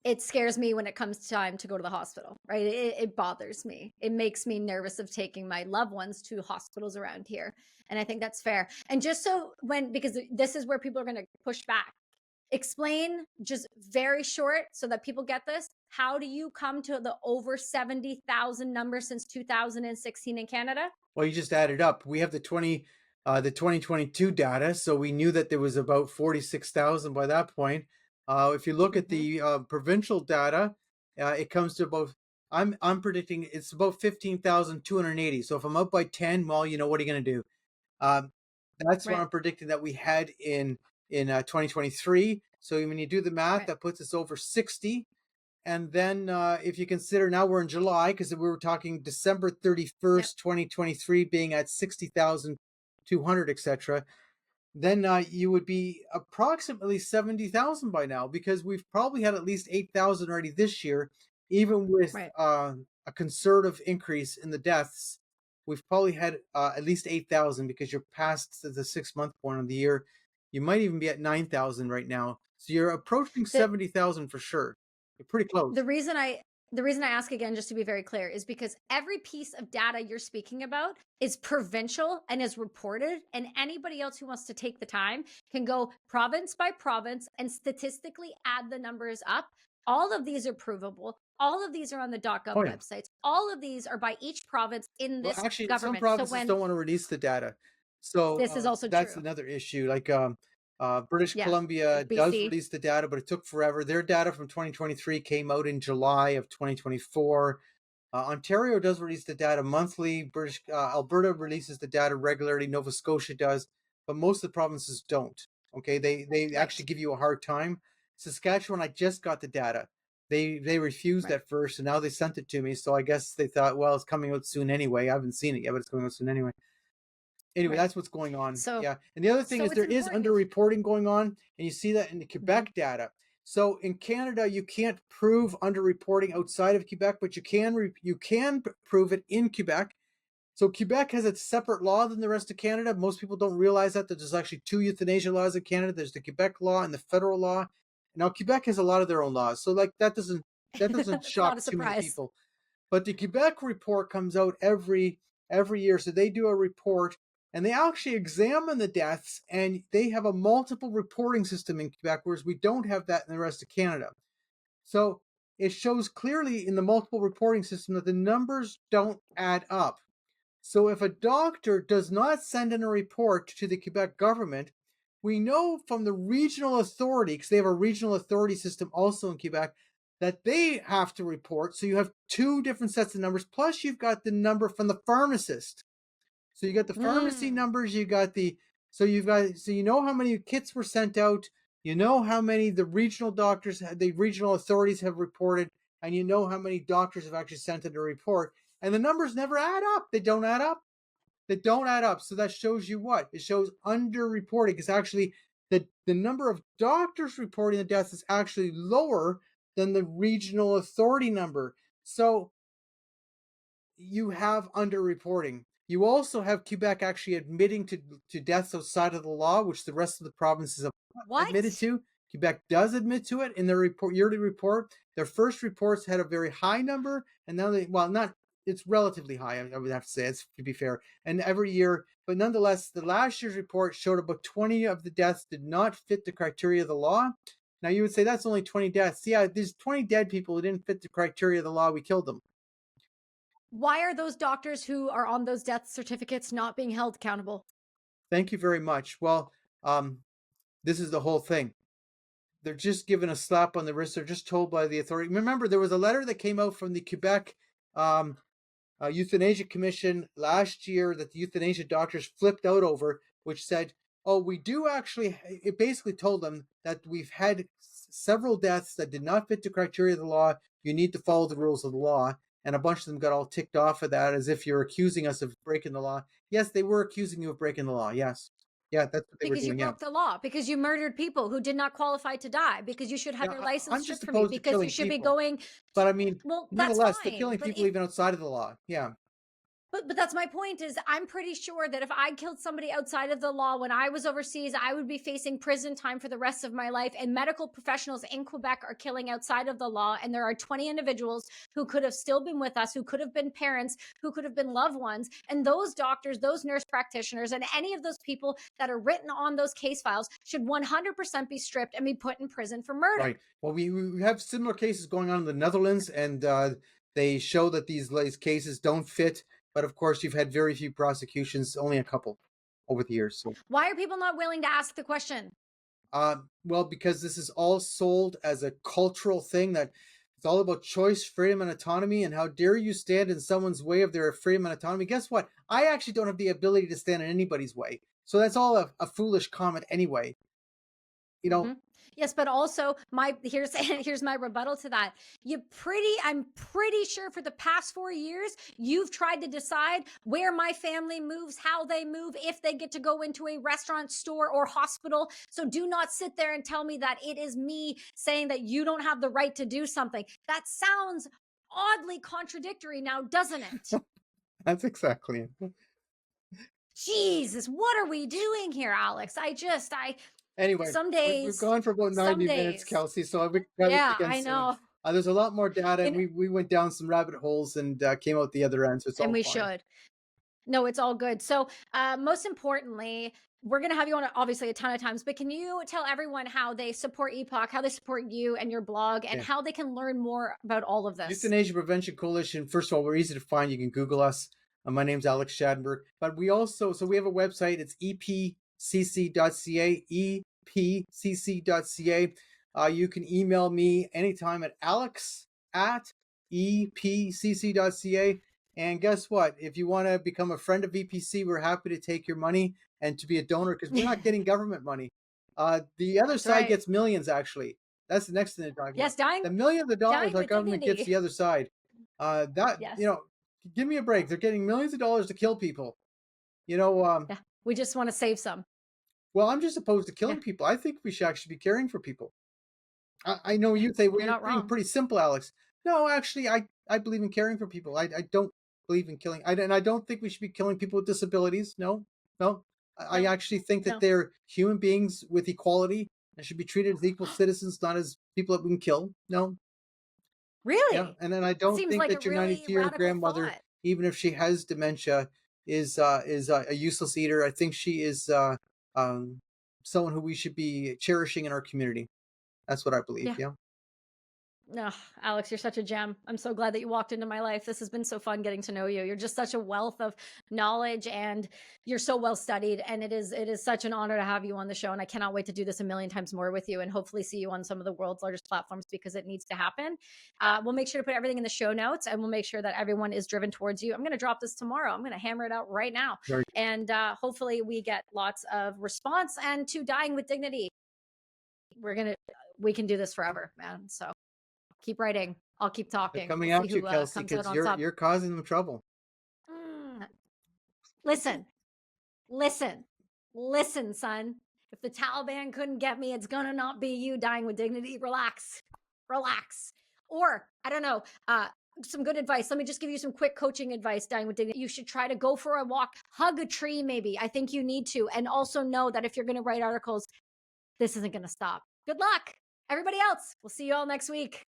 it scares me when it comes time to go to the hospital, right? It bothers me. It makes me nervous of taking my loved ones to hospitals around here. And I think that's fair. And just so because this is where people are going to push back, explain just very short so that people get this. How do you come to the over 70,000 number since 2016 in Canada? Well, you just added up. We have the 2022 data, so we knew that there was about 46,000 by that point. If you look at Hmm. the provincial data, it comes to about. I'm predicting it's about 15,280. So if I'm up by 10, well, what are you going to do? Um, that's what Right, I'm predicting that we had in 2023. So when you do the math, right. that puts us over 60. And then if you consider now we're in July, because we were talking December Yep. 31st, 2023, being at 60,200, etc., then you would be approximately 70,000 by now, because we've probably had at least 8,000 already this year, even with Right. a conservative increase in the deaths. We've probably had at least 8,000 because you're past the 6 month point of the year. You might even be at 9,000 right now. So you're approaching The 70,000 for sure. You're pretty close. the reason I the reason I ask again, just to be very clear, is because every piece of data you're speaking about is provincial and is reported, and anybody else who wants to take the time can go province by province and statistically add the numbers up. All of these are provable. All of these are on the Oh, .gov yeah. websites. All of these are by each province in Well, this actually, some government. So provinces when don't want to release the data. So this is also that's true. another issue. Like British Yeah, Columbia like does BC. release the data, but it took forever. Their data from 2023 came out in July of 2024. Ontario does release the data monthly. Alberta releases the data regularly. Nova Scotia does, but most of the provinces don't. Okay, they Right. actually give you a hard time. Saskatchewan, I just got the data. They refused Right. at first, and now they sent it to me. So I guess they thought, well, it's coming out soon anyway. I haven't seen it yet, but it's coming out soon anyway. Anyway, Right. that's what's going on. So Yeah. And the other thing so is it's there is important. underreporting going on, and you see that in the Mhm. Quebec data. So in Canada, you can't prove underreporting outside of Quebec, but you can prove it in Quebec. So Quebec has a separate law than the rest of Canada. Most people don't realize that there's actually two euthanasia laws in Canada. There's the Quebec law and the federal law. Now Quebec has a lot of their own laws, so like that doesn't It's not shock a too many surprise. people. But the Quebec report comes out every year. So they do a report and they actually examine the deaths, and they have a multiple reporting system in Quebec, whereas we don't have that in the rest of Canada. So it shows clearly in the multiple reporting system that the numbers don't add up. So if a doctor does not send in a report to the Quebec government, we know from the regional authority, because they have a regional authority system also in Quebec, that they have to report. So you have two different sets of numbers. Plus, you've got the number from the pharmacist. So you got the pharmacy Mm. numbers. You got the so you know how many kits were sent out. You know how many the regional doctors, the regional authorities have reported, and you know how many doctors have actually sent in a report. And the numbers never add up. They don't add up. They don't add up. So that shows you what? It shows underreporting because actually the number of doctors reporting the deaths is actually lower than the regional authority number. So you have underreporting. You also have Quebec actually admitting to deaths outside of the law, which the rest of the provinces have not admitted What? to. Quebec does admit to it in their report, yearly report. Their first reports had a very high number, and now they, well, not, it's relatively high, I would have to say, it's, to be fair. And every year, but nonetheless, the last year's report showed about 20 of the deaths did not fit the criteria of the law. Now you would say that's only 20 deaths. Yeah, there's 20 dead people who didn't fit the criteria of the law. We killed them. Why are those doctors who are on those death certificates not being held accountable? Thank you very much. Well, this is the whole thing. They're just given a slap on the wrist. They're just told by the authority. Remember, there was a letter that came out from the Quebec um, Euthanasia Commission last year that the euthanasia doctors flipped out over, which said, "Oh, we do actually." It basically told them that we've had several deaths that did not fit the criteria of the law. You need to follow the rules of the law. And a bunch of them got all ticked off of that, as if you're accusing us of breaking the law. Yes, they were accusing you of breaking the law. Yes, yeah, that's what they were Because you doing. Yeah, broke the law, because you murdered people who did not qualify to die, because you should have yeah. your license I'm just stripped from you, opposed to because you killing should be people, going, but I mean, well, that's nonetheless, they're fine. killing But people even outside of the law. Yeah. but that's my point is I'm pretty sure that if I killed somebody outside of the law when I was overseas, I would be facing prison time for the rest of my life. And medical professionals in Quebec are killing outside of the law. And there are 20 individuals who could have still been with us, who could have been parents, who could have been loved ones. And those doctors, those nurse practitioners, and any of those people that are written on those case files should 100% be stripped and be put in prison for murder. Right. Well, we have similar cases going on in the Netherlands, and they show that these cases don't fit. But of course, you've had very few prosecutions, only a couple over the years. So, Why are people not willing to ask the question? well, because this is all sold as a cultural thing that it's all about choice, freedom, and autonomy. And how dare you stand in someone's way of their freedom and autonomy? Guess what? I actually don't have the ability to stand in anybody's way. So that's all a foolish comment anyway. You know, Mhm. Yes, but also my here's here's my rebuttal to that. I'm pretty sure for the past 4 years you've tried to decide where my family moves, how they move, if they get to go into a restaurant, store or hospital. So do not sit there and tell me that it is me saying that you don't have the right to do something. That sounds oddly contradictory now, doesn't it? that's exactly it. Jesus, what are we doing here, Alex? I Anyway, some we've days, gone for about some 90 minutes, days. Kelsey, so we got it Yeah, again I soon. know. There's a lot more data, and And we went down some rabbit holes and came out the other end, so it's and all we fine. should. No, it's all good. So, most importantly, we're going to have you on obviously a ton of times, but can you tell everyone how they support Epoch, how they support you and your blog, and Okay. how they can learn more about all of this? Euthanasia Prevention Coalition. First of all, we're easy to find. You can Google us. My name's Alex Schadenberg. But we also, so we have a website. It's epcc.ca, epcc.ca. You can email me anytime at alex@epcc.ca. And guess what? If you want to become a friend of EPC, we're happy to take your money and to be a donor because we're not getting government money. The other That's side right. gets millions, actually. That's the next thing they're talking about. Yes, dying The millions of dollars dying our with government gets dignity. the other side. That, Yes. give me a break. They're getting millions of dollars to kill people. You know, Yeah. We just want to save some. well, I'm just opposed to Yeah. killing people. I think we should actually be caring for people. I know Yeah. you say, well, You're you're not being wrong. pretty simple, Alex. No, actually, I believe in caring for people. I don't believe in killing. And I don't think we should be killing people with disabilities. No, no. I No. actually think that No. they're human beings with equality and should be treated as equal citizens, not as people that we can kill. No, yeah. Really? And then I That don't seems think like a that your really 92-year-old radical grandmother, thought. even if she has dementia, is a useless eater. I think she is um, someone who we should be cherishing in our community. That's what I believe. Yeah. Yeah. No, Alex, you're such a gem. I'm so glad that you walked into my life. This has been so fun getting to know you. You're just such a wealth of knowledge, and you're so well studied. And it is such an honor to have you on the show. And I cannot wait to do this a million times more with you, and hopefully see you on some of the world's largest platforms, because it needs to happen. We'll make sure to put everything in the show notes, and we'll make sure that everyone is driven towards you. I'm going to drop this tomorrow. I'm going to hammer it out right now, Very and hopefully we get lots of response. And to Dying with Dignity, we can do this forever, man. So keep writing. I'll keep They're talking. coming We'll see after you, who Kelsey, comes out because on top. you're causing them trouble. Listen, listen, son. If the Taliban couldn't get me, it's gonna not be you. Dying with Dignity. Relax. Or I don't know. Some good advice. Let me just give you some quick coaching advice. Dying with Dignity. You should try to go for a walk, hug a tree, maybe. I think you need to, and also know that if you're going to write articles, this isn't going to stop. Good luck, everybody else. We'll see you all next week.